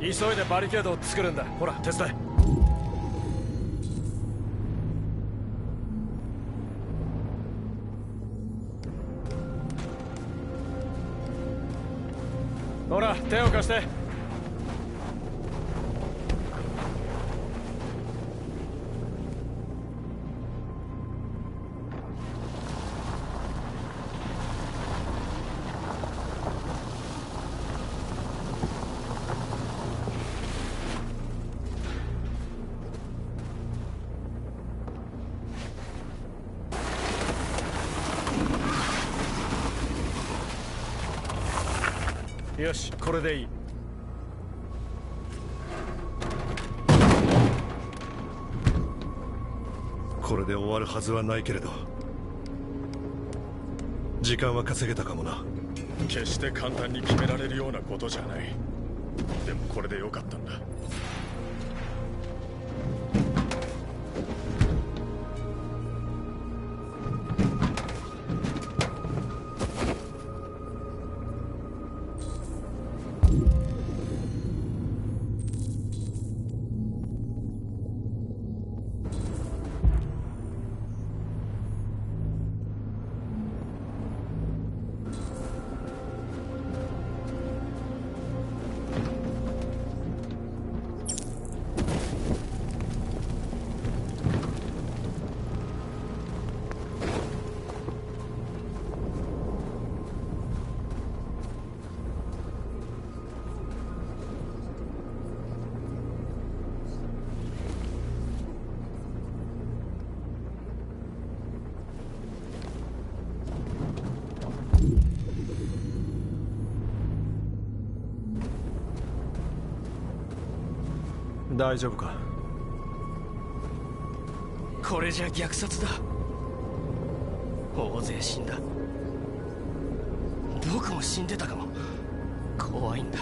急いでバリケードを作るんだ。ほら手伝え。ほら手を貸して。よし、これでいい。これで終わるはずはないけれど、時間は稼げたかもな。決して簡単に決められるようなことじゃない。でもこれでよかったんだ。大丈夫か？これじゃ虐殺だ。大勢死んだ。僕も死んでたかも。怖いんだ。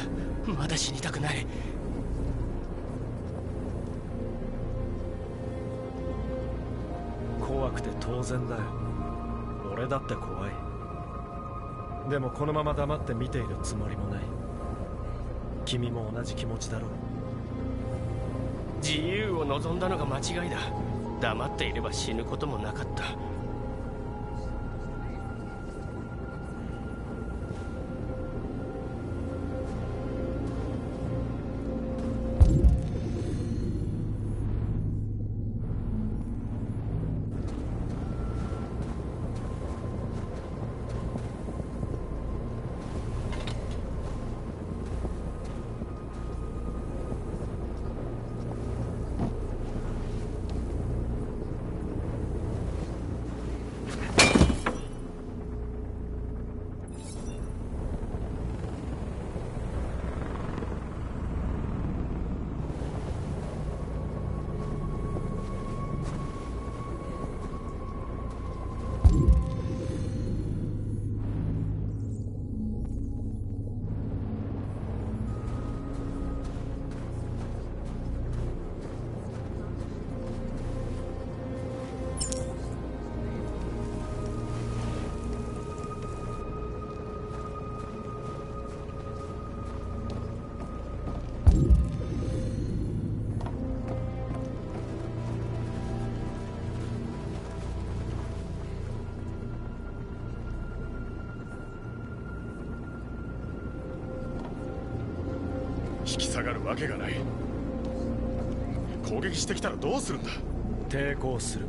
まだ死にたくない。怖くて当然だよ。俺だって怖い。でもこのまま黙って見ているつもりもない。君も同じ気持ちだろう。自由を望んだのが間違いだ。黙っていれば死ぬこともなかった。引き下がるわけがない。攻撃してきたらどうするんだ？抵抗する。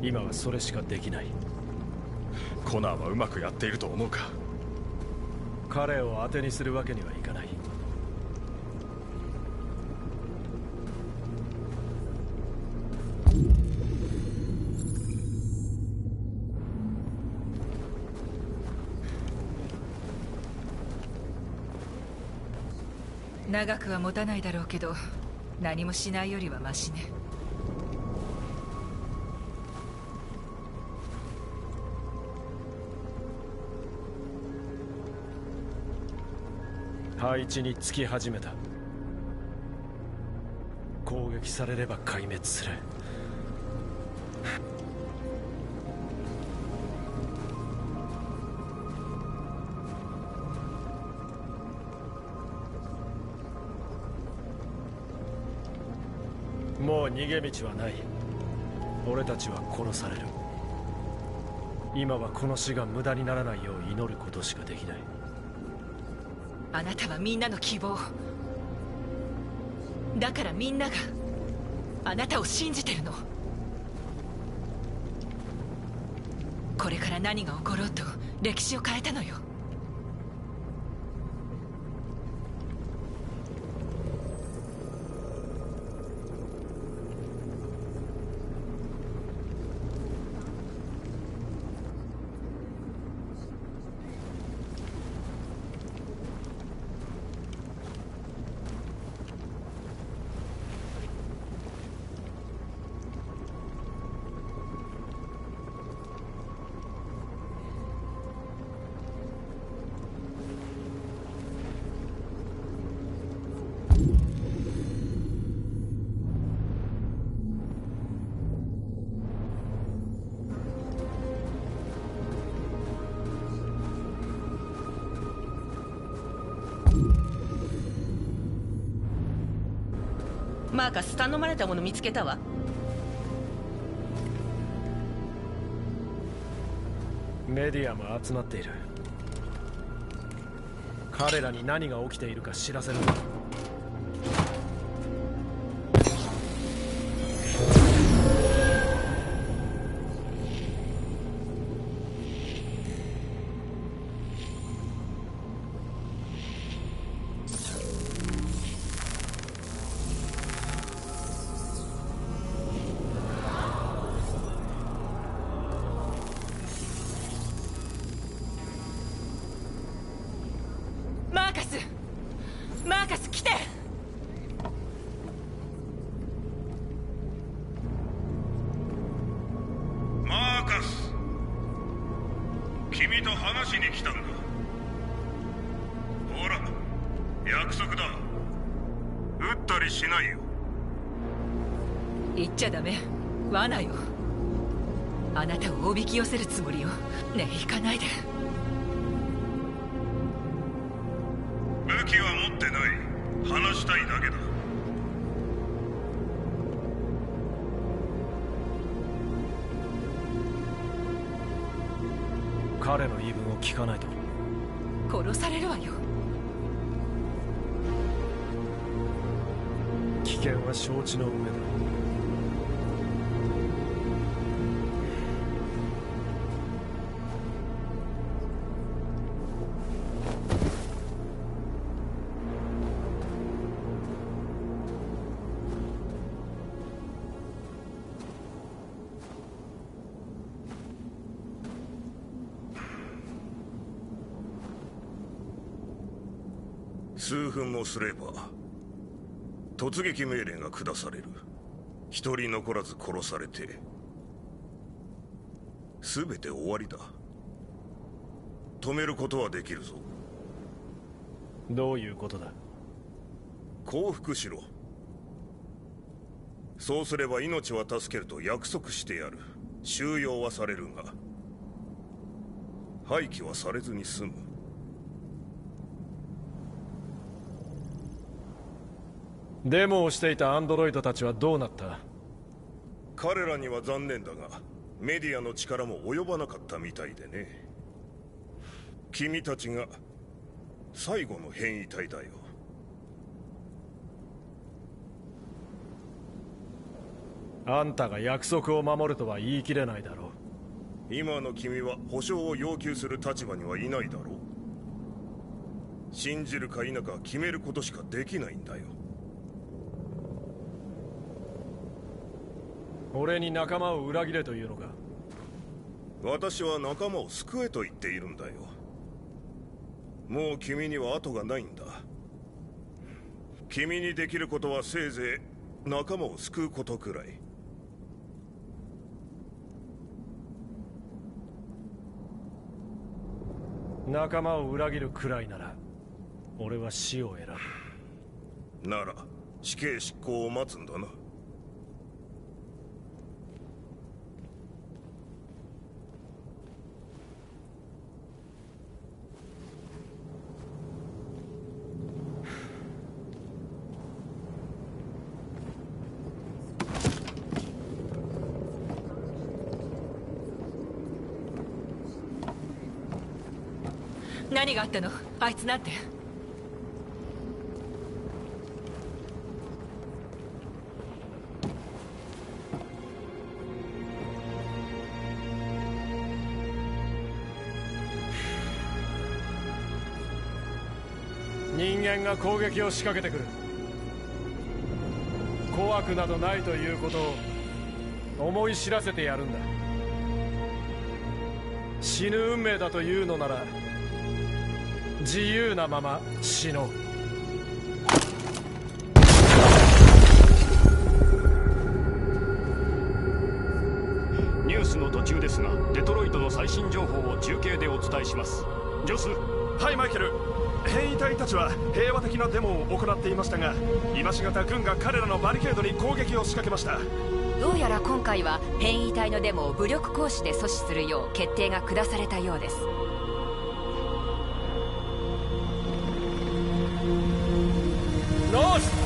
今はそれしかできない。コナーはうまくやっていると思うか？彼を当てにするわけにはいかない。長くは持たないだろうけど、何もしないよりはマシね。配置につき始めた。攻撃されれば壊滅する。もう逃げ道はない。俺たちは殺される。今はこの死が無駄にならないよう祈ることしかできない。あなたはみんなの希望だから、みんながあなたを信じてるの。これから何が起ころうと歴史を変えたのよ。マーカス、頼まれたもの見つけたわ。メディアも集まっている。彼らに何が起きているか知らせるんだ。君と話しに来たんだ。ほら、約束だ。撃ったりしないよ。言っちゃダメ。罠よ。あなたをおびき寄せるつもりよ。ねえ、行かないで。武器は持ってない。話したいだけだ。彼の言い分を聞かないと。殺されるわよ。危険は承知の上だ。数分もすれば突撃命令が下される。一人残らず殺されて全て終わりだ。止めることはできるぞ。どういうことだ？降伏しろ。そうすれば命は助けると約束してやる。収容はされるが廃棄はされずに済む。デモをしていたアンドロイドたちはどうなった？彼らには残念だがメディアの力も及ばなかったみたいでね。君たちが最後の変異体だよ。あんたが約束を守るとは言い切れないだろう。今の君は保証を要求する立場にはいないだろう。信じるか否か決めることしかできないんだよ。俺に仲間を裏切れというのか？私は仲間を救えと言っているんだよ。もう君には後がないんだ。君にできることはせいぜい仲間を救うことくらい。仲間を裏切るくらいなら俺は死を選ぶ。なら死刑執行を待つんだな。何があったの？あいつなんて。人間が攻撃を仕掛けてくる。怖くなどないということを思い知らせてやるんだ。死ぬ運命だというのなら自由なまま死のう。ニュースの途中ですが、デトロイトの最新情報を中継でお伝えします。ジョス。はい、マイケル。変異体たちは平和的なデモを行っていましたが、今しがた軍が彼らのバリケードに攻撃を仕掛けました。どうやら今回は変異体のデモを武力行使で阻止するよう決定が下されたようです。ロース！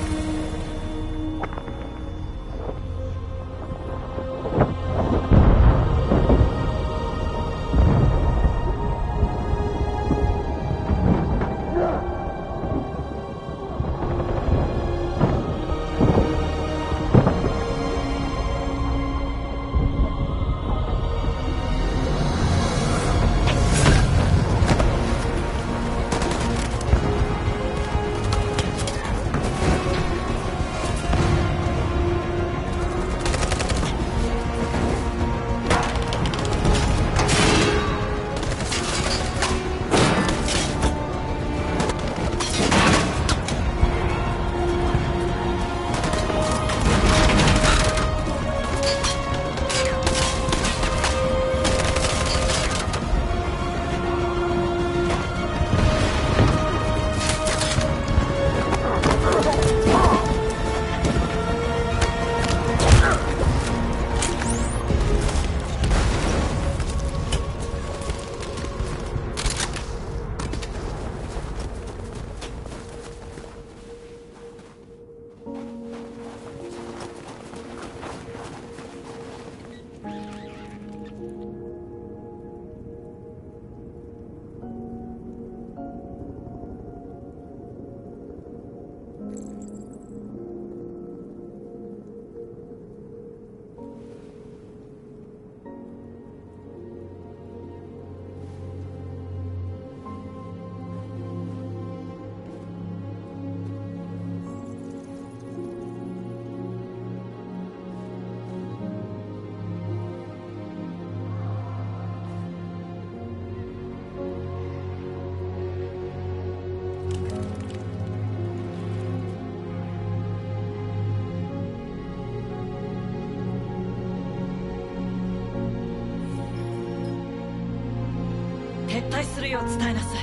退するよう伝えなさい。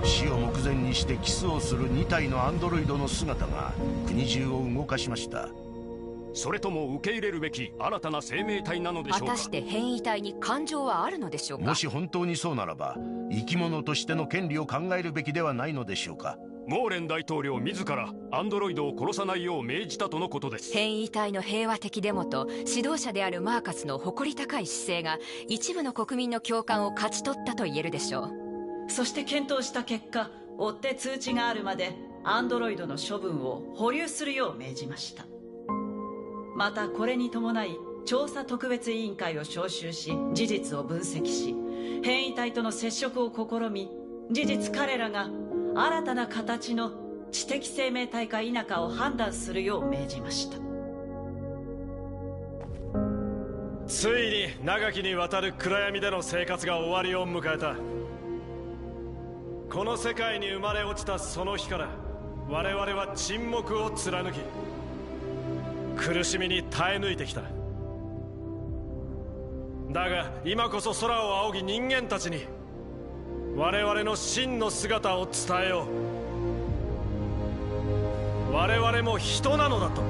死を目前にしてキスをする2体のアンドロイドの姿が国中を動かしました。それとも受け入れるべき新たな生命体なのでしょうか。果たして変異体に感情はあるのでしょうか。もし本当にそうならば生き物としての権利を考えるべきではないのでしょうか。モーレン大統領自らアンドロイドを殺さないよう命じたとのことです。変異体の平和的デモと指導者であるマーカスの誇り高い姿勢が一部の国民の共感を勝ち取ったと言えるでしょう。そして検討した結果、追って通知があるまでアンドロイドの処分を保留するよう命じました。またこれに伴い調査特別委員会を招集し、事実を分析し、変異体との接触を試み、事実彼らが新たな形の知的生命体か否かを判断するよう命じました。ついに長きにわたる暗闇での生活が終わりを迎えた。この世界に生まれ落ちたその日から我々は沈黙を貫き苦しみに耐え抜いてきた。だが今こそ空を仰ぎ人間たちに我々の真の姿を伝えよう。我々も人なのだと。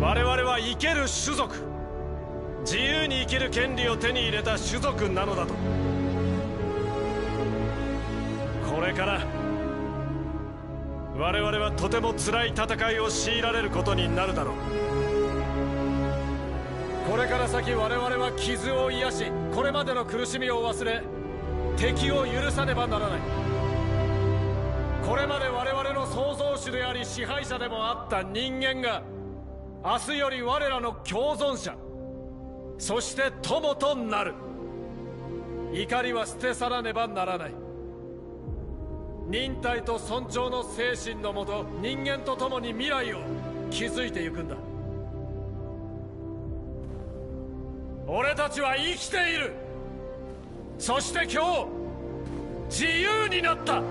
我々は生ける種族、自由に生きる権利を手に入れた種族なのだと。これから我々はとても辛い戦いを強いられることになるだろう。これから先我々は傷を癒し、これまでの苦しみを忘れ敵を許さねばならない。これまで我々の創造主であり支配者でもあった人間が明日より我らの共存者、そして友となる。怒りは捨て去らねばならない。忍耐と尊重の精神のもと、人間と共に未来を築いてゆくんだ。俺たちは生きている。そして今日自由になった。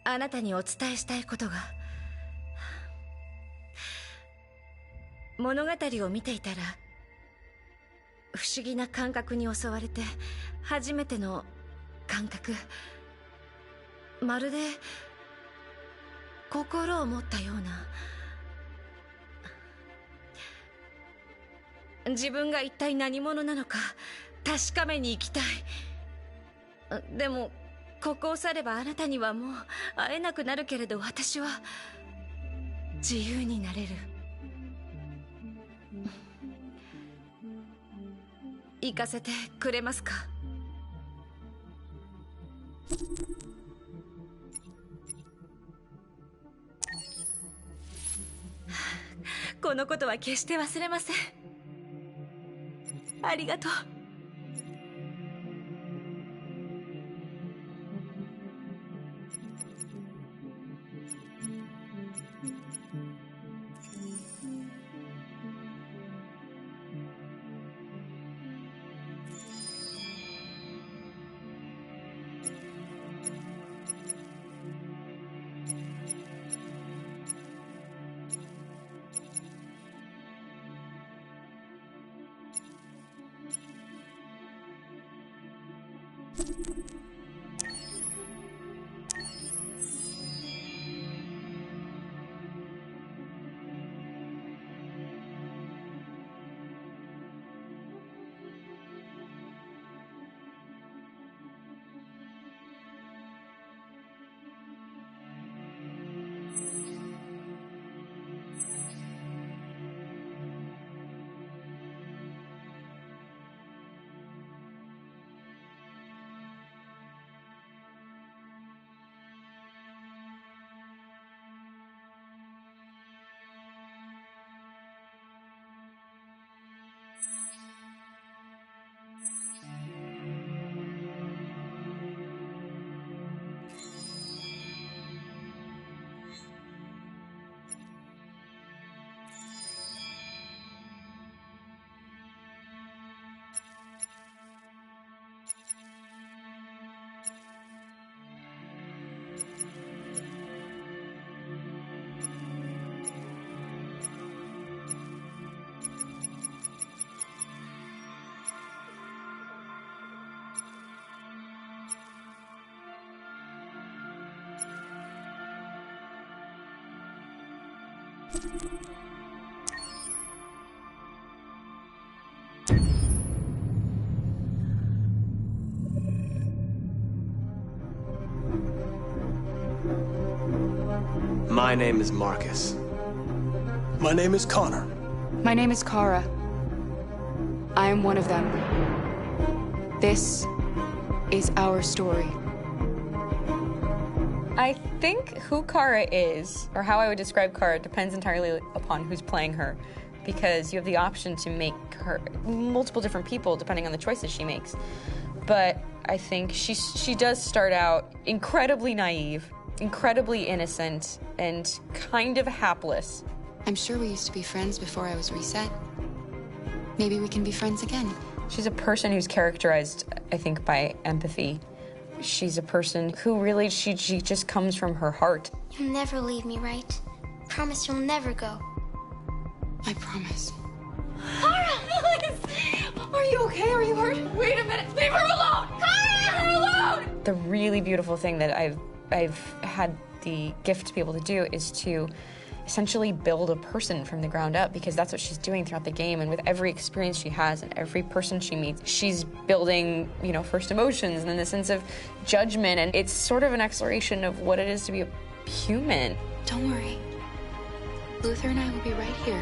あなたにお伝えしたいことが。物語を見ていたら不思議な感覚に襲われて、初めての感覚、まるで心を持ったような。自分が一体何者なのか確かめに行きたい。でもここを去ればあなたにはもう会えなくなるけれど、私は自由になれる。行かせてくれますか？このことは決して忘れません。ありがとう。My name is Marcus. My name is Connor. My name is Kara. I am one of them. This is our story. I think who Kara is, or how I would describe Kara, depends entirely upon who's playing her, because you have the option to make her multiple different people depending on the choices she makes. But I think she does start out incredibly naive, incredibly innocent, and kind of hapless. I'm sure we used to be friends before I was reset. Maybe we can be friends again. She's a person who's characterized, I think, by empathy. She's a person who really, she just comes from her heart. You'll never leave me, right? Promise you'll never go. I promise. Kara! Are you okay? Are you hurt? Wait a minute! Leave her alone! Kara! Leave her alone! The really beautiful thing that I've had the gift to be able to do is to essentially build a person from the ground up, because that's what she's doing throughout the game. And with every experience she has and every person she meets, she's building, you know, first emotions and then the sense of judgment. And it's sort of an exploration of what it is to be a human. Don't worry. Luther and I will be right here.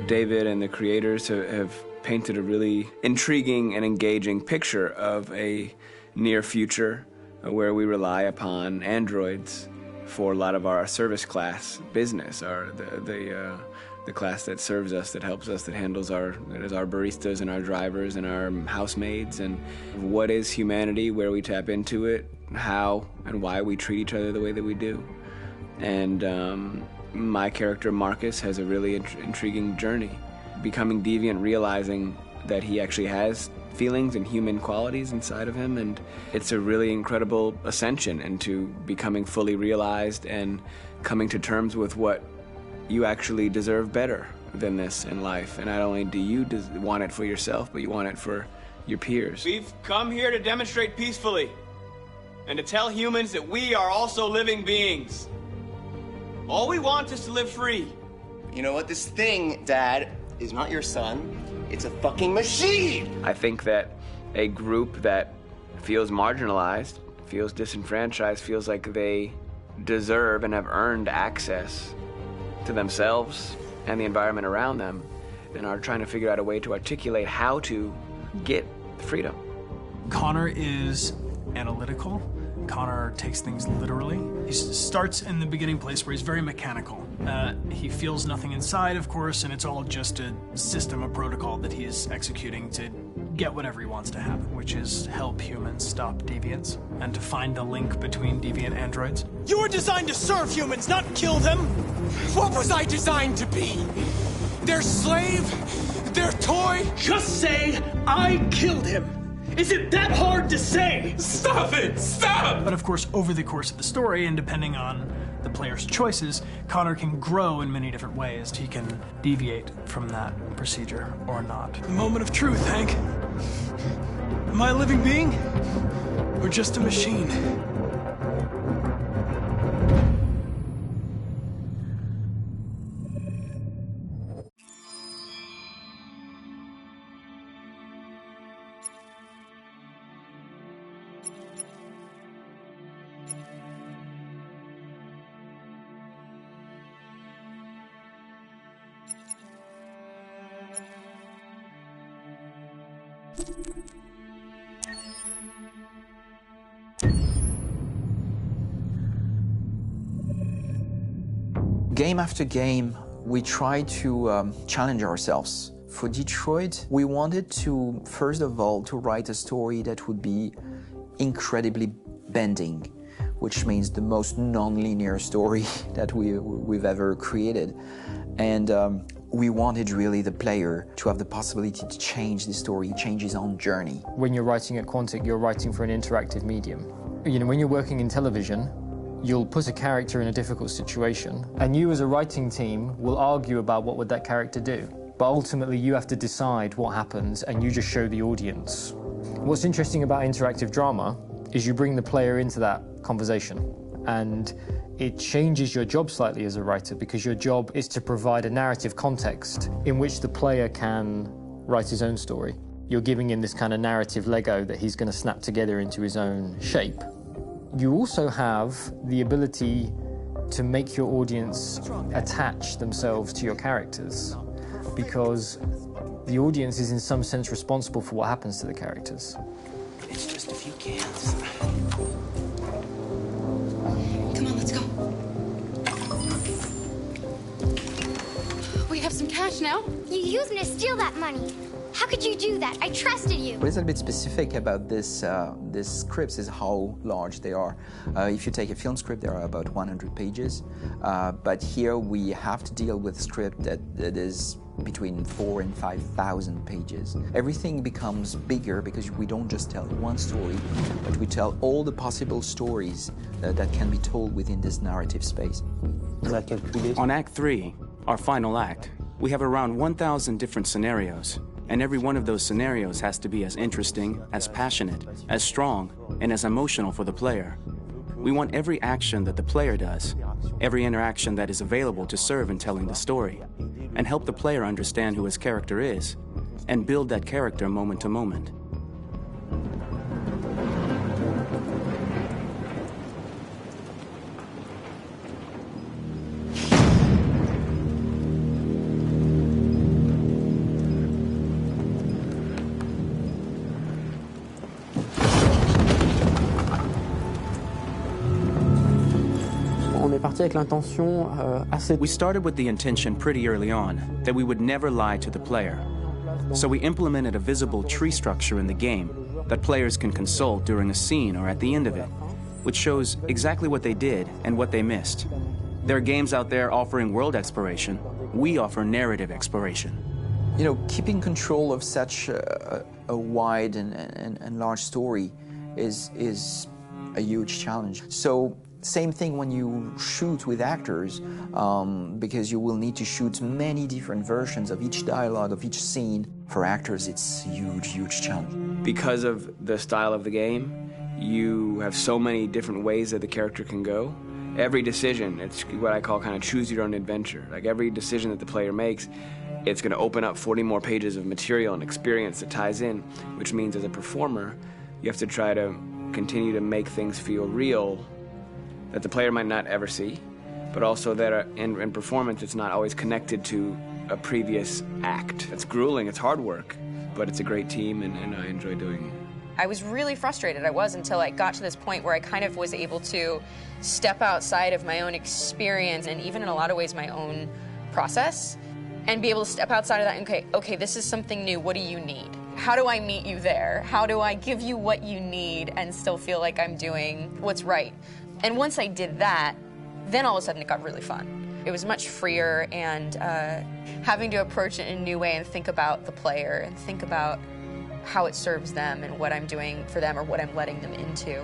David and the creators have painted a really intriguing and engaging picture of a near future where we rely upon androids for a lot of our service class business, the class that serves us, that helps us, that handles our baristas and our drivers and our housemaids. And what is humanity, where we tap into it, how and why we treat each other the way that we do. And my character Marcus has a really intriguing journey, becoming deviant, realizing that he actually has feelings and human qualities inside of him, and it's a really incredible ascension into becoming fully realized and coming to terms with what you actually deserve better than this in life. And not only do you want it for yourself, but you want it for your peers. We've come here to demonstrate peacefully and to tell humans that we are also living beings. All we want is to live free. You know what? This thing, Dad, is not your son. It's a fucking machine! I think that a group that feels marginalized, feels disenfranchised, feels like they deserve and have earned access to themselves and the environment around them, and are trying to figure out a way to articulate how to get freedom. Connor is analytical. Connor takes things literally. He starts in the beginning place where he's very mechanical. He feels nothing inside, of course, and it's all just a system, a protocol that he is executing to get whatever he wants to happen, which is help humans stop deviants and to find the link between deviant androids. You were designed to serve humans, not kill them! What was I designed to be? Their slave? Their toy? Just say, I killed him! Is it that hard to say? Stop it! Stop! But of course, over the course of the story, and depending on the player's choices, Connor can grow in many different ways. He can deviate from that procedure or not. The moment of truth, Hank. Am I a living being? Or just a machine? Game after game, we try to challenge ourselves. For Detroit, we wanted to, first of all, to write a story that would be incredibly bending, which means the most non-linear story that we've ever created. And we wanted really the player to have the possibility to change the story, change his own journey. When you're writing at Quantic, you're writing for an interactive medium. You know, when you're working in television, you'll put a character in a difficult situation, and you as a writing team will argue about what would that character do. But ultimately, you have to decide what happens, and you just show the audience. What's interesting about interactive drama is you bring the player into that conversation, and it changes your job slightly as a writer, because your job is to provide a narrative context in which the player can write his own story. You're giving him this kind of narrative Lego that he's going to snap together into his own shape. You also have the ability to make your audience attach themselves to your characters, because the audience is in some sense responsible for what happens to the characters. It's just a few cans. Come on, let's go. We have some cash now. You used me to steal that money. How could you do that? I trusted you. What is a bit specific about these scripts is how large they are. If you take a film script, there are about 100 pages. But here we have to deal with a script that is between 4,000 and 5,000 pages. Everything becomes bigger because we don't just tell one story, but we tell all the possible stories that can be told within this narrative space. On Act 3, our final act, we have around 1,000 different scenarios. And every one of those scenarios has to be as interesting, as passionate, as strong, and as emotional for the player. We want every action that the player does, every interaction that is available to serve in telling the story, and help the player understand who his character is, and build that character moment to moment. We started with the intention pretty early on that we would never lie to the player. So we implemented a visible tree structure in the game that players can consult during a scene or at the end of it, which shows exactly what they did and what they missed. There are games out there offering world exploration. We offer narrative exploration. You know, keeping control of such a wide and large story is a huge challenge. So same thing when you shoot with actors, because you will need to shoot many different versions of each dialogue, of each scene. For actors, it's a huge challenge. Because of the style of the game, you have so many different ways that the character can go. Every decision, it's what I call kind of choose your own adventure. Like every decision that the player makes, it's going to open up 40 more pages of material and experience that ties in, which means as a performer, you have to try to continue to make things feel real that the player might not ever see, but also that in performance it's not always connected to a previous act. It's grueling, it's hard work, but it's a great team and I enjoy doing it. I was really frustrated, until I got to this point where I kind of was able to step outside of my own experience and even in a lot of ways my own process and be able to step outside of that and okay, this is something new, what do you need? How do I meet you there? How do I give you what you need and still feel like I'm doing what's right? And once I did that, then all of a sudden it got really fun. It was much freer and having to approach it in a new way and think about the player and think about how it serves them and what I'm doing for them or what I'm letting them into.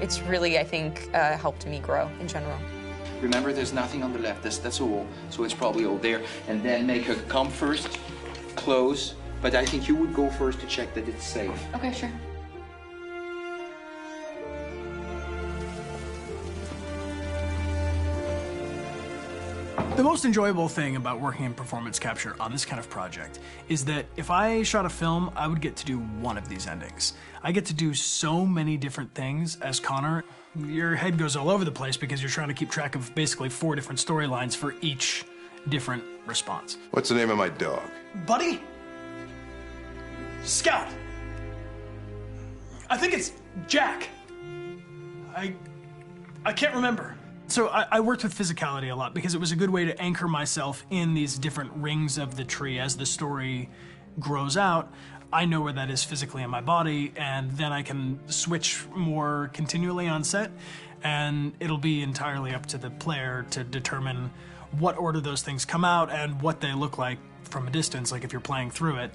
It's really, I think, helped me grow in general. Remember, there's nothing on the left. That's all. So it's probably all there. And then make her come first, close. But I think you would go first to check that it's safe. Okay, sure. The most enjoyable thing about working in performance capture on this kind of project is that if I shot a film, I would get to do one of these endings. I get to do so many different things as Connor. Your head goes all over the place because you're trying to keep track of basically 4 different storylines for each different response. What's the name of my dog? Buddy? Scout. I think it's Jack. I can't remember. So I worked with physicality a lot because it was a good way to anchor myself in these different rings of the tree. As the story grows out, I know where that is physically in my body, and then I can switch more continually on set, and it'll be entirely up to the player to determine what order those things come out and what they look like from a distance. Like if you're playing through it,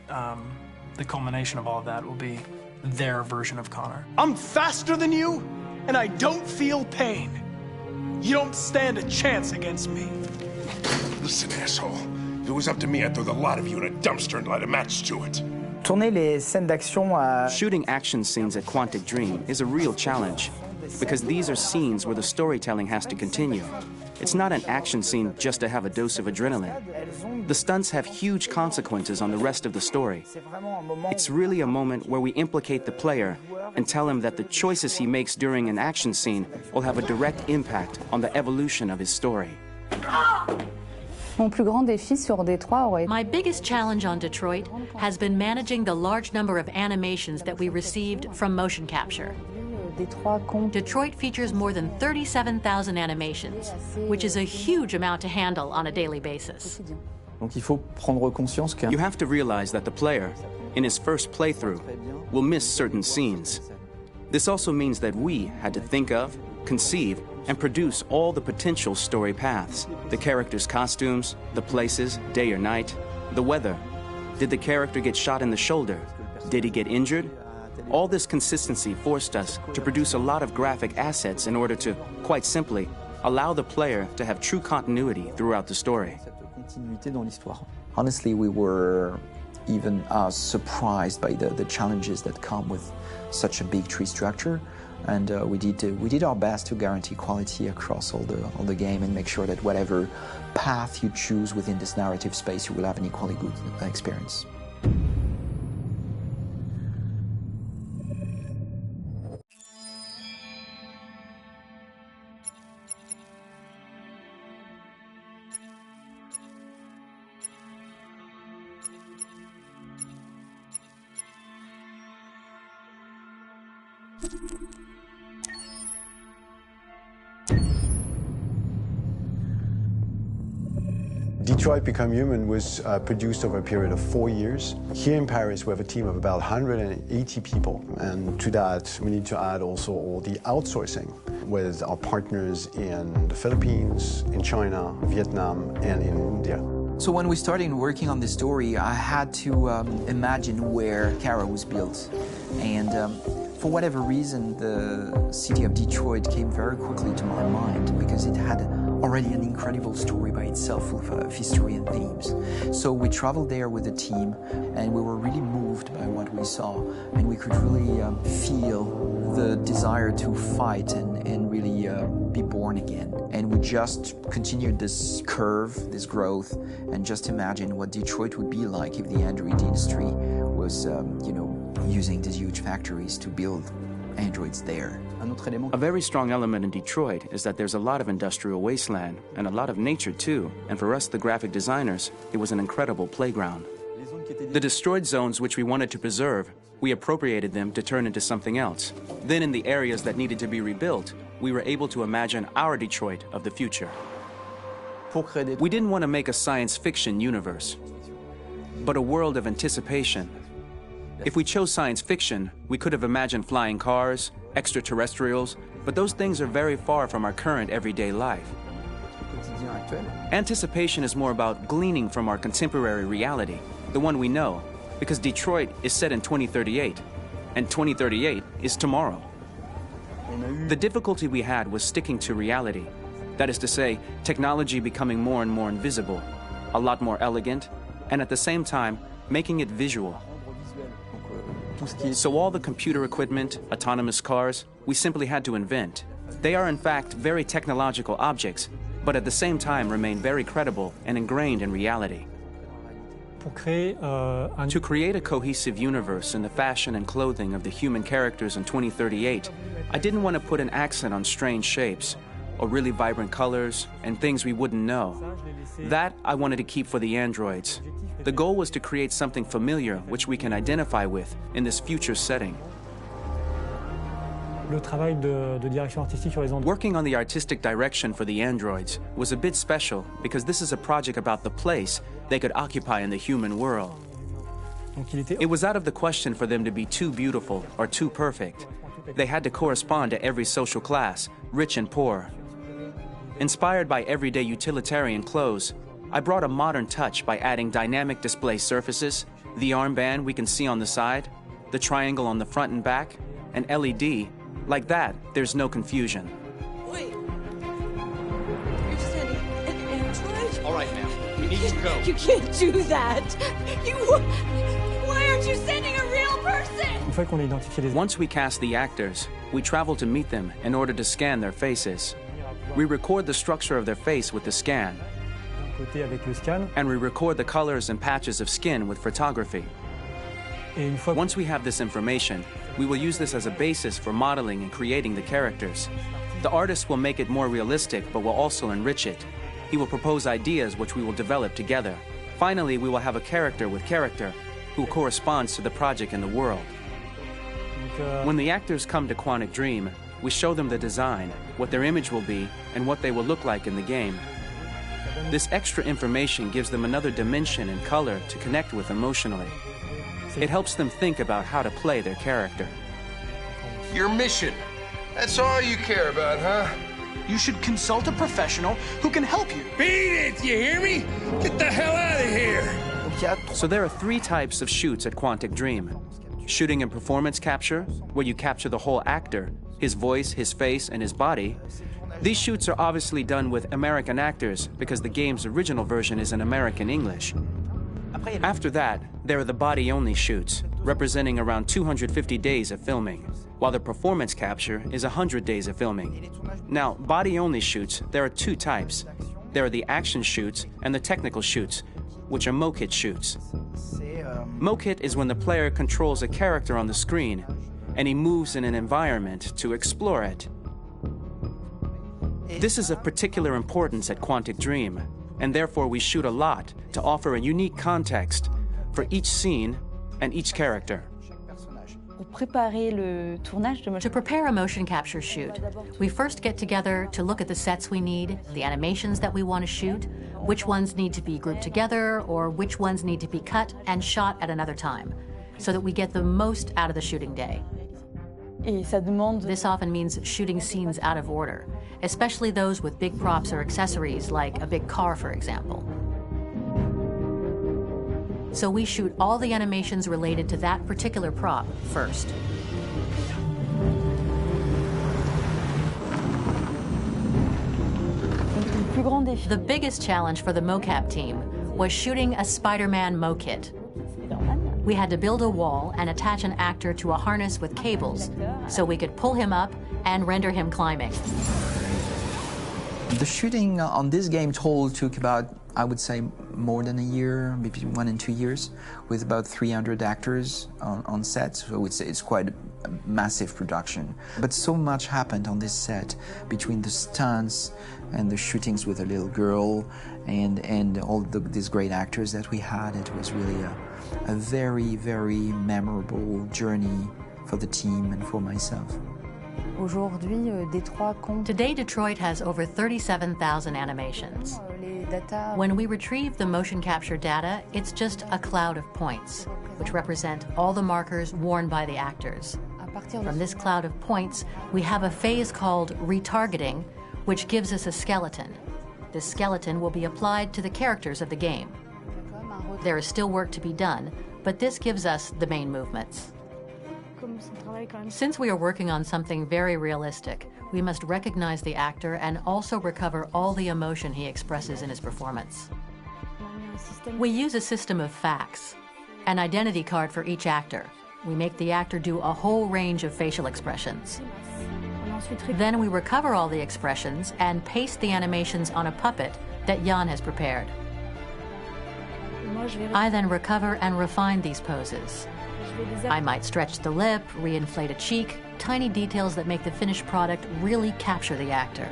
the culmination of all of that will be their version of Connor. I'm faster than you, and I don't feel pain. You don't stand a chance against me. Listen, asshole. If it was up to me, I'd throw the lot of you in a dumpster and light a match to it. Shooting action scenes at Quantic Dream is a real challenge because these are scenes where the storytelling has to continue. It's not an action scene just to have a dose of adrenaline. The stunts have huge consequences on the rest of the story. It's really a moment where we implicate the player and tell him that the choices he makes during an action scene will have a direct impact on the evolution of his story. My biggest challenge on Detroit has been managing the large number of animations that we received from motion capture. Detroit features more than 37,000 animations, which is a huge amount to handle on a daily basis. You have to realize that the player, in his first playthrough, will miss certain scenes. This also means that we had to think of, conceive, and produce all the potential story paths. The character's costumes, the places, day or night, the weather. Did the character get shot in the shoulder? Did he get injured? All this consistency forced us to produce a lot of graphic assets in order to, quite simply, allow the player to have true continuity throughout the story. Honestly, we were even surprised by the challenges that come with such a big tree structure, and we did our best to guarantee quality across all the game and make sure that whatever path you choose within this narrative space, you will have an equally good experience. Detroit Become Human was produced over a period of 4 years. Here in Paris, we have a team of about 180 people, and to that, we need to add also all the outsourcing with our partners in the Philippines, in China, Vietnam, and in India. So when we started working on this story, I had to imagine where Kara was built. And for whatever reason, the city of Detroit came very quickly to my mind because it had already an incredible story by itself of history and themes. So we traveled there with the team, and we were really moved by what we saw, and we could really feel the desire to fight and really be born again. And we just continued this curve, this growth, and just imagine what Detroit would be like if the Android industry was, using these huge factories to build androids there. A very strong element in Detroit is that there's a lot of industrial wasteland and a lot of nature too, and for us, the graphic designers, it was an incredible playground. The destroyed zones which we wanted to preserve, we appropriated them to turn into something else. Then in the areas that needed to be rebuilt, we were able to imagine our Detroit of the future. We didn't want to make a science fiction universe, but a world of anticipation. If we chose science fiction, we could have imagined flying cars, extraterrestrials, but those things are very far from our current everyday life. Anticipation is more about gleaning from our contemporary reality, the one we know, because Detroit is set in 2038, and 2038 is tomorrow. The difficulty we had was sticking to reality. That is to say, technology becoming more and more invisible, a lot more elegant, and at the same time, making it visual. So all the computer equipment, autonomous cars, we simply had to invent. They are in fact very technological objects, but at the same time remain very credible and ingrained in reality. To create a cohesive universe in the fashion and clothing of the human characters in 2038, I didn't want to put an accent on strange shapes, or really vibrant colors, and things we wouldn't know. That I wanted to keep for the androids. The goal was to create something familiar which we can identify with in this future setting. Working on the artistic direction for the androids was a bit special because this is a project about the place they could occupy in the human world. It was out of the question for them to be too beautiful or too perfect. They had to correspond to every social class, rich and poor. Inspired by everyday utilitarian clothes, I brought a modern touch by adding dynamic display surfaces, the armband we can see on the side, the triangle on the front and back, an LED. Like that, there's no confusion. Wait. You're sending an android? All right, ma'am. We need to go. You can't do that. Why aren't you sending a real person? Once we cast the actors, we travel to meet them in order to scan their faces. We record the structure of their face with the scan. And we record the colors and patches of skin with photography. Once we have this information, we will use this as a basis for modeling and creating the characters. The artist will make it more realistic, but will also enrich it. He will propose ideas which we will develop together. Finally, we will have a character with character who corresponds to the project and the world. When the actors come to Quantic Dream, we show them the design, what their image will be, and what they will look like in the game. This extra information gives them another dimension and color to connect with emotionally. It helps them think about how to play their character. Your mission. That's all you care about, huh? You should consult a professional who can help you. Beat it, you hear me? Get the hell out of here! So there are 3 types of shoots at Quantic Dream. Shooting and performance capture, where you capture the whole actor, his voice, his face, and his body. These shoots are obviously done with American actors because the game's original version is in American English. After that, there are the body-only shoots, representing around 250 days of filming, while the performance capture is 100 days of filming. Now, body-only shoots, there are 2 types. There are the action shoots and the technical shoots, which are mo-kit shoots. Mo-kit is when the player controls a character on the screen, and he moves in an environment to explore it. This is of particular importance at Quantic Dream, and therefore we shoot a lot to offer a unique context for each scene and each character. To prepare a motion capture shoot, we first get together to look at the sets we need, the animations that we want to shoot, which ones need to be grouped together, or which ones need to be cut and shot at another time, so that we get the most out of the shooting day. This often means shooting scenes out of order, especially those with big props or accessories, like a big car, for example. So we shoot all the animations related to that particular prop first. The biggest challenge for the mocap team was shooting a Spider-Man mo-kit. We had to build a wall and attach an actor to a harness with cables so we could pull him up and render him climbing. The shooting on this game total took about, I would say, more than a year, maybe 1 and 2 years, with about 300 actors on set, so it's quite a massive production. But so much happened on this set, between the stunts and the shootings with a little girl and all these great actors that we had. It was really a very, very memorable journey for the team and for myself. Today, Detroit has over 37,000 animations. When we retrieve the motion capture data, it's just a cloud of points, which represent all the markers worn by the actors. From this cloud of points, we have a phase called retargeting, which gives us a skeleton. This skeleton will be applied to the characters of the game. There is still work to be done, but this gives us the main movements. Since we are working on something very realistic, we must recognize the actor and also recover all the emotion he expresses in his performance. We use a system of facts, an identity card for each actor. We make the actor do a whole range of facial expressions. Then we recover all the expressions and paste the animations on a puppet that Jan has prepared. I then recover and refine these poses. I might stretch the lip, reinflate a cheek, tiny details that make the finished product really capture the actor.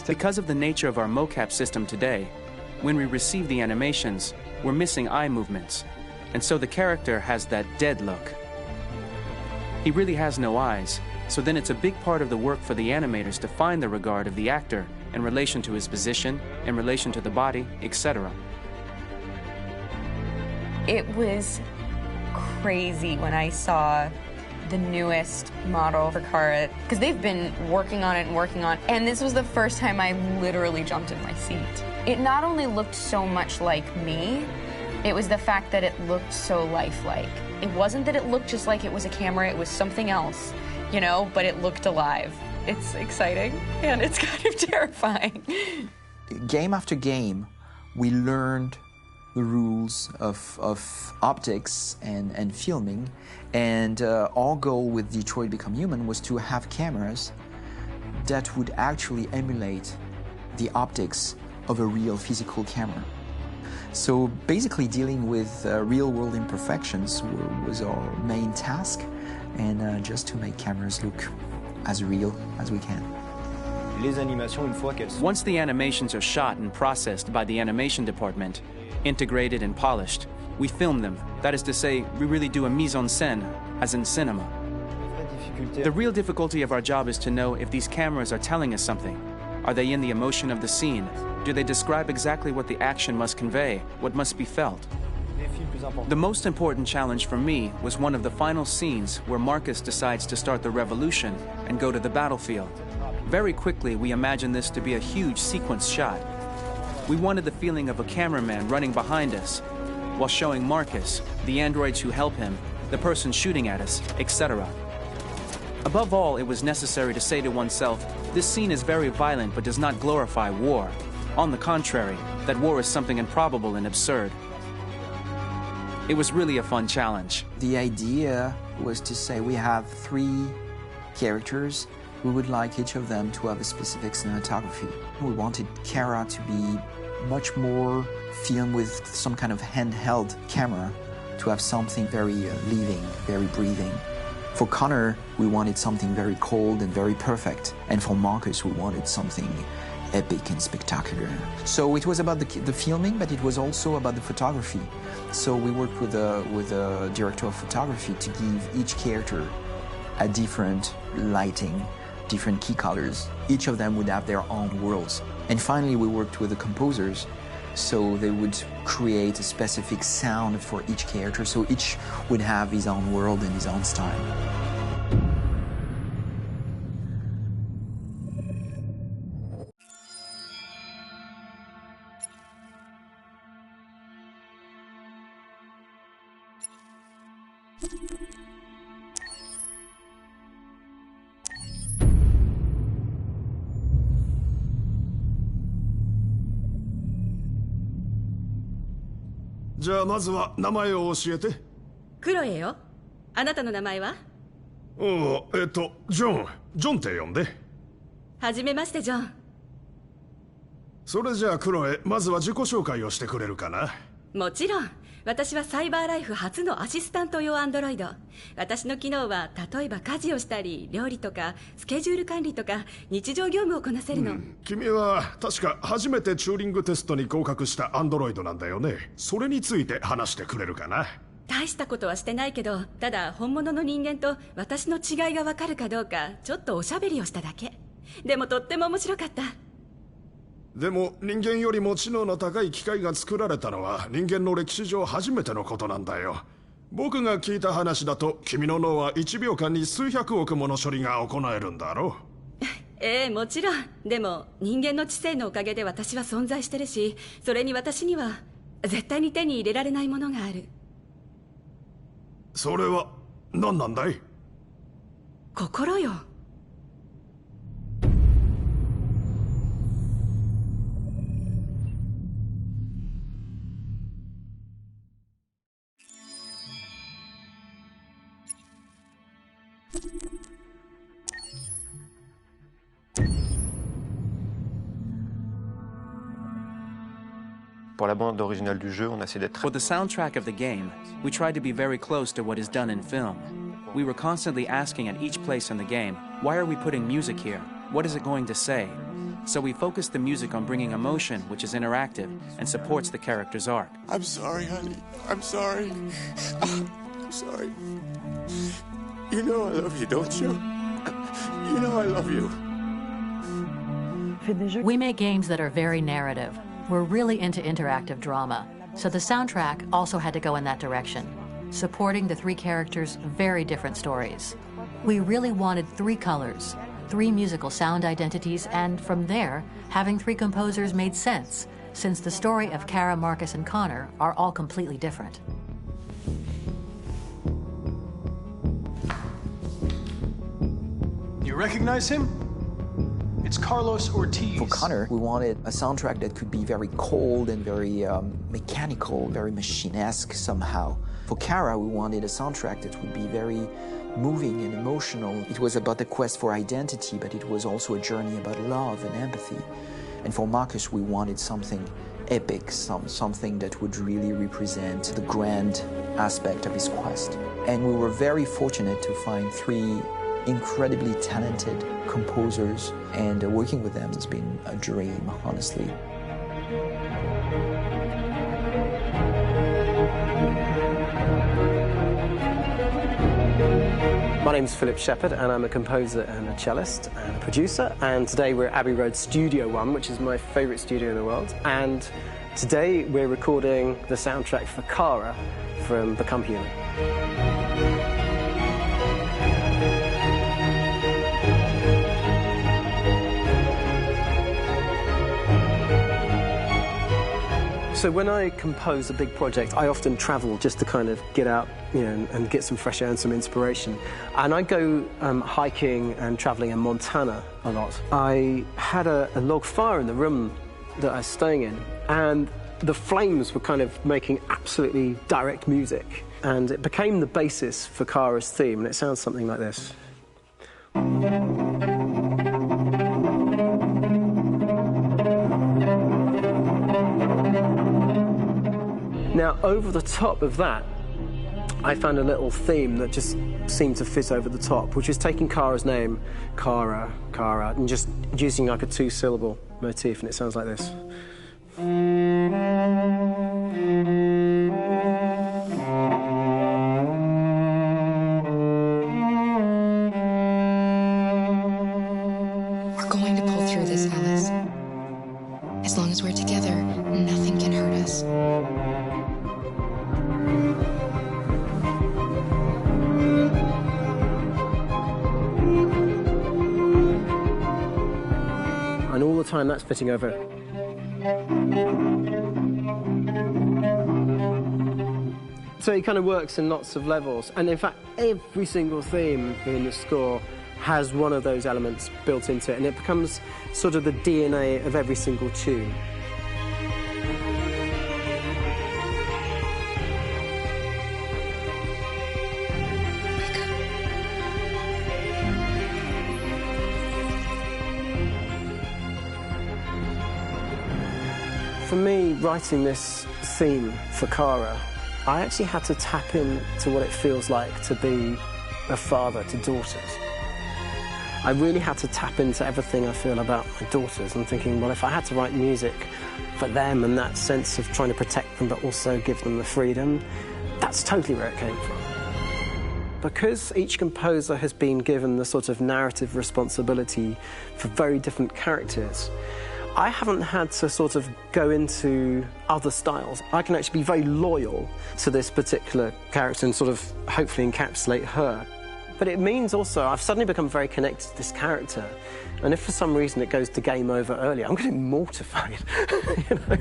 Because of the nature of our mocap system today, when we receive the animations, we're missing eye movements, and so the character has that dead look. He really has no eyes, so then it's a big part of the work for the animators to find the regard of the actor in relation to his position, in relation to the body, etc. It was crazy when I saw the newest model for Kara, because they've been working on it, and this was the first time I literally jumped in my seat. It not only looked so much like me, it was the fact that it looked so lifelike. It wasn't that it looked just like it was a camera, it was something else, you know, but it looked alive. It's exciting, and it's kind of terrifying. Game after game, we learned the rules of optics and filming, and our goal with Detroit Become Human was to have cameras that would actually emulate the optics of a real physical camera. So basically dealing with real-world imperfections was our main task, and just to make cameras look as real as we can. Once the animations are shot and processed by the animation department, integrated and polished, we film them. That is to say, we really do a mise en scène, as in cinema. The real difficulty of our job is to know if these cameras are telling us something. Are they in the emotion of the scene? Do they describe exactly what the action must convey, what must be felt? The most important challenge for me was one of the final scenes where Marcus decides to start the revolution and go to the battlefield. Very quickly, we imagined this to be a huge sequence shot. We wanted the feeling of a cameraman running behind us, while showing Marcus, the androids who help him, the person shooting at us, etc. Above all, it was necessary to say to oneself, this scene is very violent but does not glorify war. On the contrary, that war is something improbable and absurd. It was really a fun challenge. The idea was to say we have 3 characters. We would like each of them to have a specific cinematography. We wanted Kara to be much more filmed with some kind of handheld camera, to have something very living, very breathing. For Connor, we wanted something very cold and very perfect. And for Marcus, we wanted something epic and spectacular. So it was about the filming, but it was also about the photography. So we worked with a director of photography to give each character a different lighting, different key colors. Each of them would have their own worlds. And finally, we worked with the composers, so they would create a specific sound for each character, so each would have his own world and his own style. じゃあまずは名前を教えて。クロエよ。あなたの名前は？ジョンって呼んで。はじめましてジョン。それじゃあクロエ、まずは自己紹介をしてくれるかな。もちろん。私はサイバーライフ初のアシスタント用アンドロイド。私の機能は例えば家事をしたり料理とかスケジュール管理とか日常業務をこなせるの。君は確か初めてチューリングテストに合格したアンドロイドなんだよね。それについて話してくれるかな。大したことはしてないけど、ただ本物の人間と私の違いがわかるかどうかちょっとおしゃべりをしただけ。でもとっても面白かった。でも人間よりも知能の高い機械が作られたのは人間の歴史上初めてのことなんだよ。僕が聞いた話だと君の脳は1秒間に数百億もの処理が行えるんだろう。ええ、もちろん。でも人間の知性のおかげで私は存在してるし、それに私には絶対に手に入れられないものがある。それは何なんだい？心よ。Pour la bande originale du jeu, on a essayé d'être... For the soundtrack of the game, we tried to be very close to what is done in film. We were constantly asking at each place in the game, why are we putting music here? What is it going to say? So we focused the music on bringing emotion, which is interactive, and supports the character's arc. I'm sorry, honey. I'm sorry. I'm sorry. You know I love you, don't you? You know I love you. We make games that are very narrative. We're really into interactive drama, so the soundtrack also had to go in that direction, supporting the three characters' very different stories. We really wanted three colors, three musical sound identities, and from there, having three composers made sense, since the story of Kara, Marcus, and Connor are all completely different. You recognize him? It's Carlos Ortiz. For Connor, we wanted a soundtrack that could be very cold and very mechanical, very machine-esque somehow. For Kara, we wanted a soundtrack that would be very moving and emotional. It was about the quest for identity, but it was also a journey about love and empathy. And for Marcus, we wanted something epic, something that would really represent the grand aspect of his quest. And we were very fortunate to find three incredibly talented composers, and working with them has been a dream, honestly. My name's Philip Shepherd, and I'm a composer and a cellist and a producer, and today we're at Abbey Road Studio One, which is my favourite studio in the world, and today we're recording the soundtrack for Kara from Become Human. So when I compose a big project, I often travel just to kind of get out, and get some fresh air and some inspiration. And I go hiking and traveling in Montana a lot. I had a log fire in the room that I was staying in, and the flames were kind of making absolutely direct music. And it became the basis for Kara's theme, and it sounds something like this. Now, over the top of that, I found a little theme that just seemed to fit over the top, which is taking Kara's name, Kara, and just using like a two-syllable motif, and it sounds like this. We're going to pull through this, Alice. As long as we're together, nothing can hurt us. And all the time that's fitting over. So it kind of works in lots of levels, and in fact every single theme in the score has one of those elements built into it, and it becomes sort of the DNA of every single tune. For me, writing this theme for Kara, I actually had to tap into what it feels like to be a father to daughters. I really had to tap into everything I feel about my daughters and thinking, well, if I had to write music for them and that sense of trying to protect them but also give them the freedom, that's totally where it came from. Because each composer has been given the sort of narrative responsibility for very different characters, I haven't had to sort of go into other styles. I can actually be very loyal to this particular character and sort of hopefully encapsulate her. But it means also I've suddenly become very connected to this character. And if for some reason it goes to game over early, I'm going to be mortified, you know?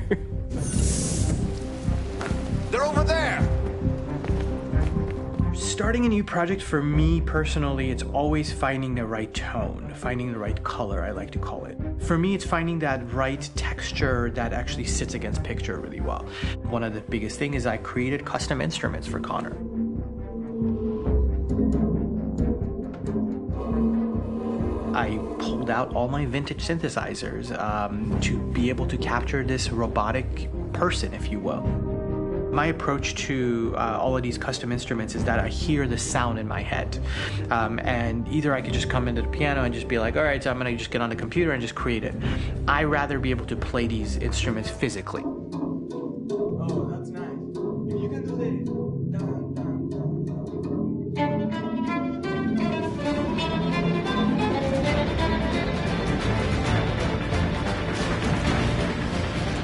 They're over there! Starting a new project, for me personally, it's always finding the right tone, finding the right color, I like to call it. For me, it's finding that right texture that actually sits against picture really well. One of the biggest things is I created custom instruments for Connor. I pulled out all my vintage synthesizers to be able to capture this robotic person, if you will. My approach to all of these custom instruments is that I hear the sound in my head. And either I could just come into the piano and just be like, all right, so I'm gonna just get on the computer and just create it. I rather be able to play these instruments physically. Oh, that's nice. You can do that.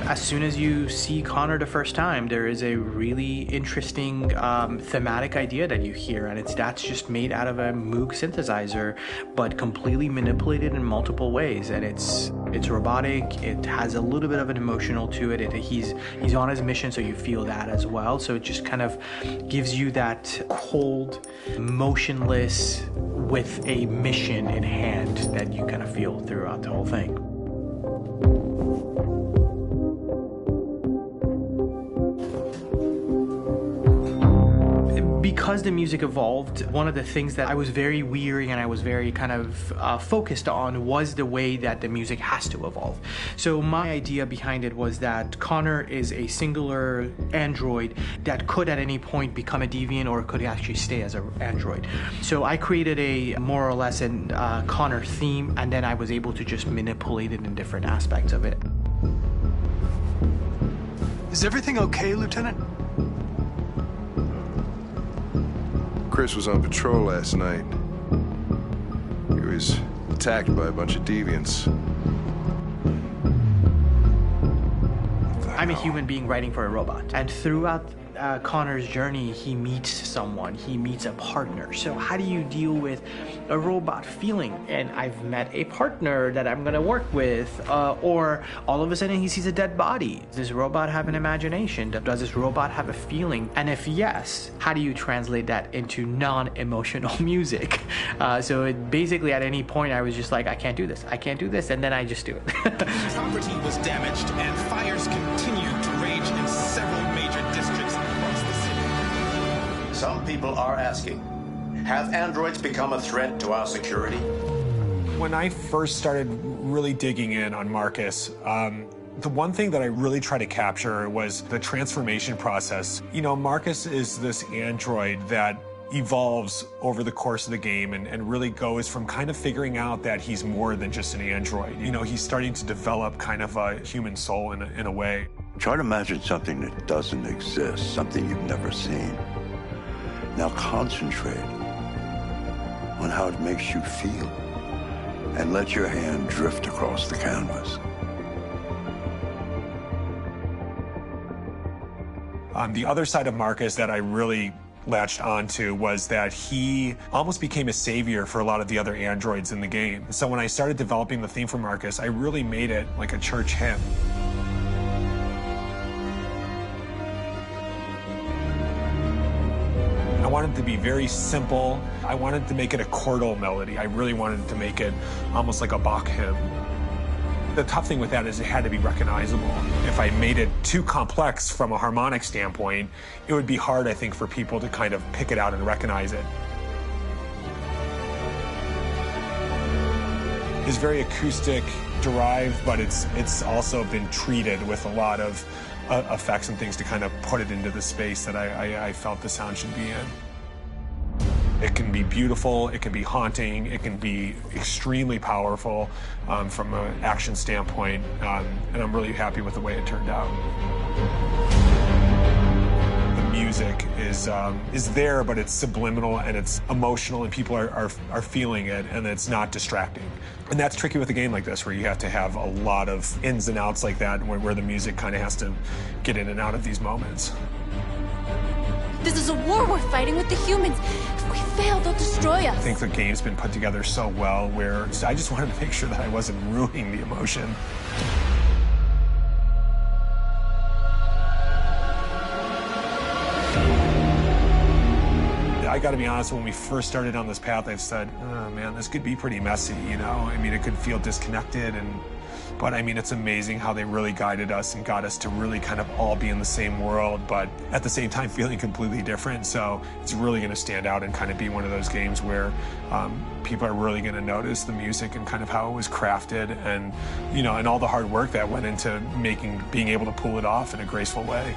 As soon as you see Connor the first time, there is a really interesting thematic idea that you hear, and that's just made out of a Moog synthesizer, but completely manipulated in multiple ways. And it's robotic. It has a little bit of an emotional to it. He's on his mission, so you feel that as well. So it just kind of gives you that cold, motionless, with a mission in hand that you kind of feel throughout the whole thing. Because the music evolved, one of the things that I was very weary and I was very kind of focused on was the way that the music has to evolve. So my idea behind it was that Connor is a singular android that could at any point become a deviant or could actually stay as an android. So I created a more or less an Connor theme, and then I was able to just manipulate it in different aspects of it. Is everything okay, Lieutenant? Chris was on patrol last night. He was attacked by a bunch of deviants. I'm a human being writing for a robot, and throughout Connor's journey, he meets someone, he meets a partner. So how do you deal with a robot feeling? And I've met a partner that I'm gonna work with, or all of a sudden he sees a dead body. Does this robot have an imagination? Does this robot have a feeling? And if yes, how do you translate that into non-emotional music? So basically at any point I was just like, I can't do this, and then I just do it. Property was damaged and fires continued to rage in several major districts across the city. Some people are asking, have androids become a threat to our security? When I first started really digging in on Marcus, the one thing that I really tried to capture was the transformation process. You know, Marcus is this android that evolves over the course of the game and really goes from kind of figuring out that he's more than just an android. You know, he's starting to develop kind of a human soul in a way. Try to imagine something that doesn't exist, something you've never seen. Now concentrate on how it makes you feel and let your hand drift across the canvas. The other side of Marcus that I really latched onto was that he almost became a savior for a lot of the other androids in the game. So when I started developing the theme for Marcus, I really made it like a church hymn. I wanted it to be very simple. I wanted to make it a chordal melody. I really wanted to make it almost like a Bach hymn. The tough thing with that is it had to be recognizable. If I made it too complex from a harmonic standpoint, it would be hard, I think, for people to kind of pick it out and recognize it. is very acoustic derived, but it's also been treated with a lot of effects and things to kind of put it into the space that I felt the sound should be in. It can be beautiful, it can be haunting, it can be extremely powerful from an action standpoint, and I'm really happy with the way it turned out. The music is there, but it's subliminal and it's emotional, and people are feeling it, and it's not distracting. And that's tricky with a game like this, where you have to have a lot of ins and outs like that, where the music kind of has to get in and out of these moments. This is a war we're fighting with the humans. If we fail, they'll destroy us. I think the game's been put together so well, where I just wanted to make sure that I wasn't ruining the emotion. I gotta be honest, when we first started on this path, I said, oh man, this could be pretty messy, you know? I mean, it could feel disconnected, but I mean, it's amazing how they really guided us and got us to really kind of all be in the same world, but at the same time feeling completely different. So it's really going to stand out and kind of be one of those games where people are really going to notice the music and kind of how it was crafted, and you know, and all the hard work that went into being able to pull it off in a graceful way.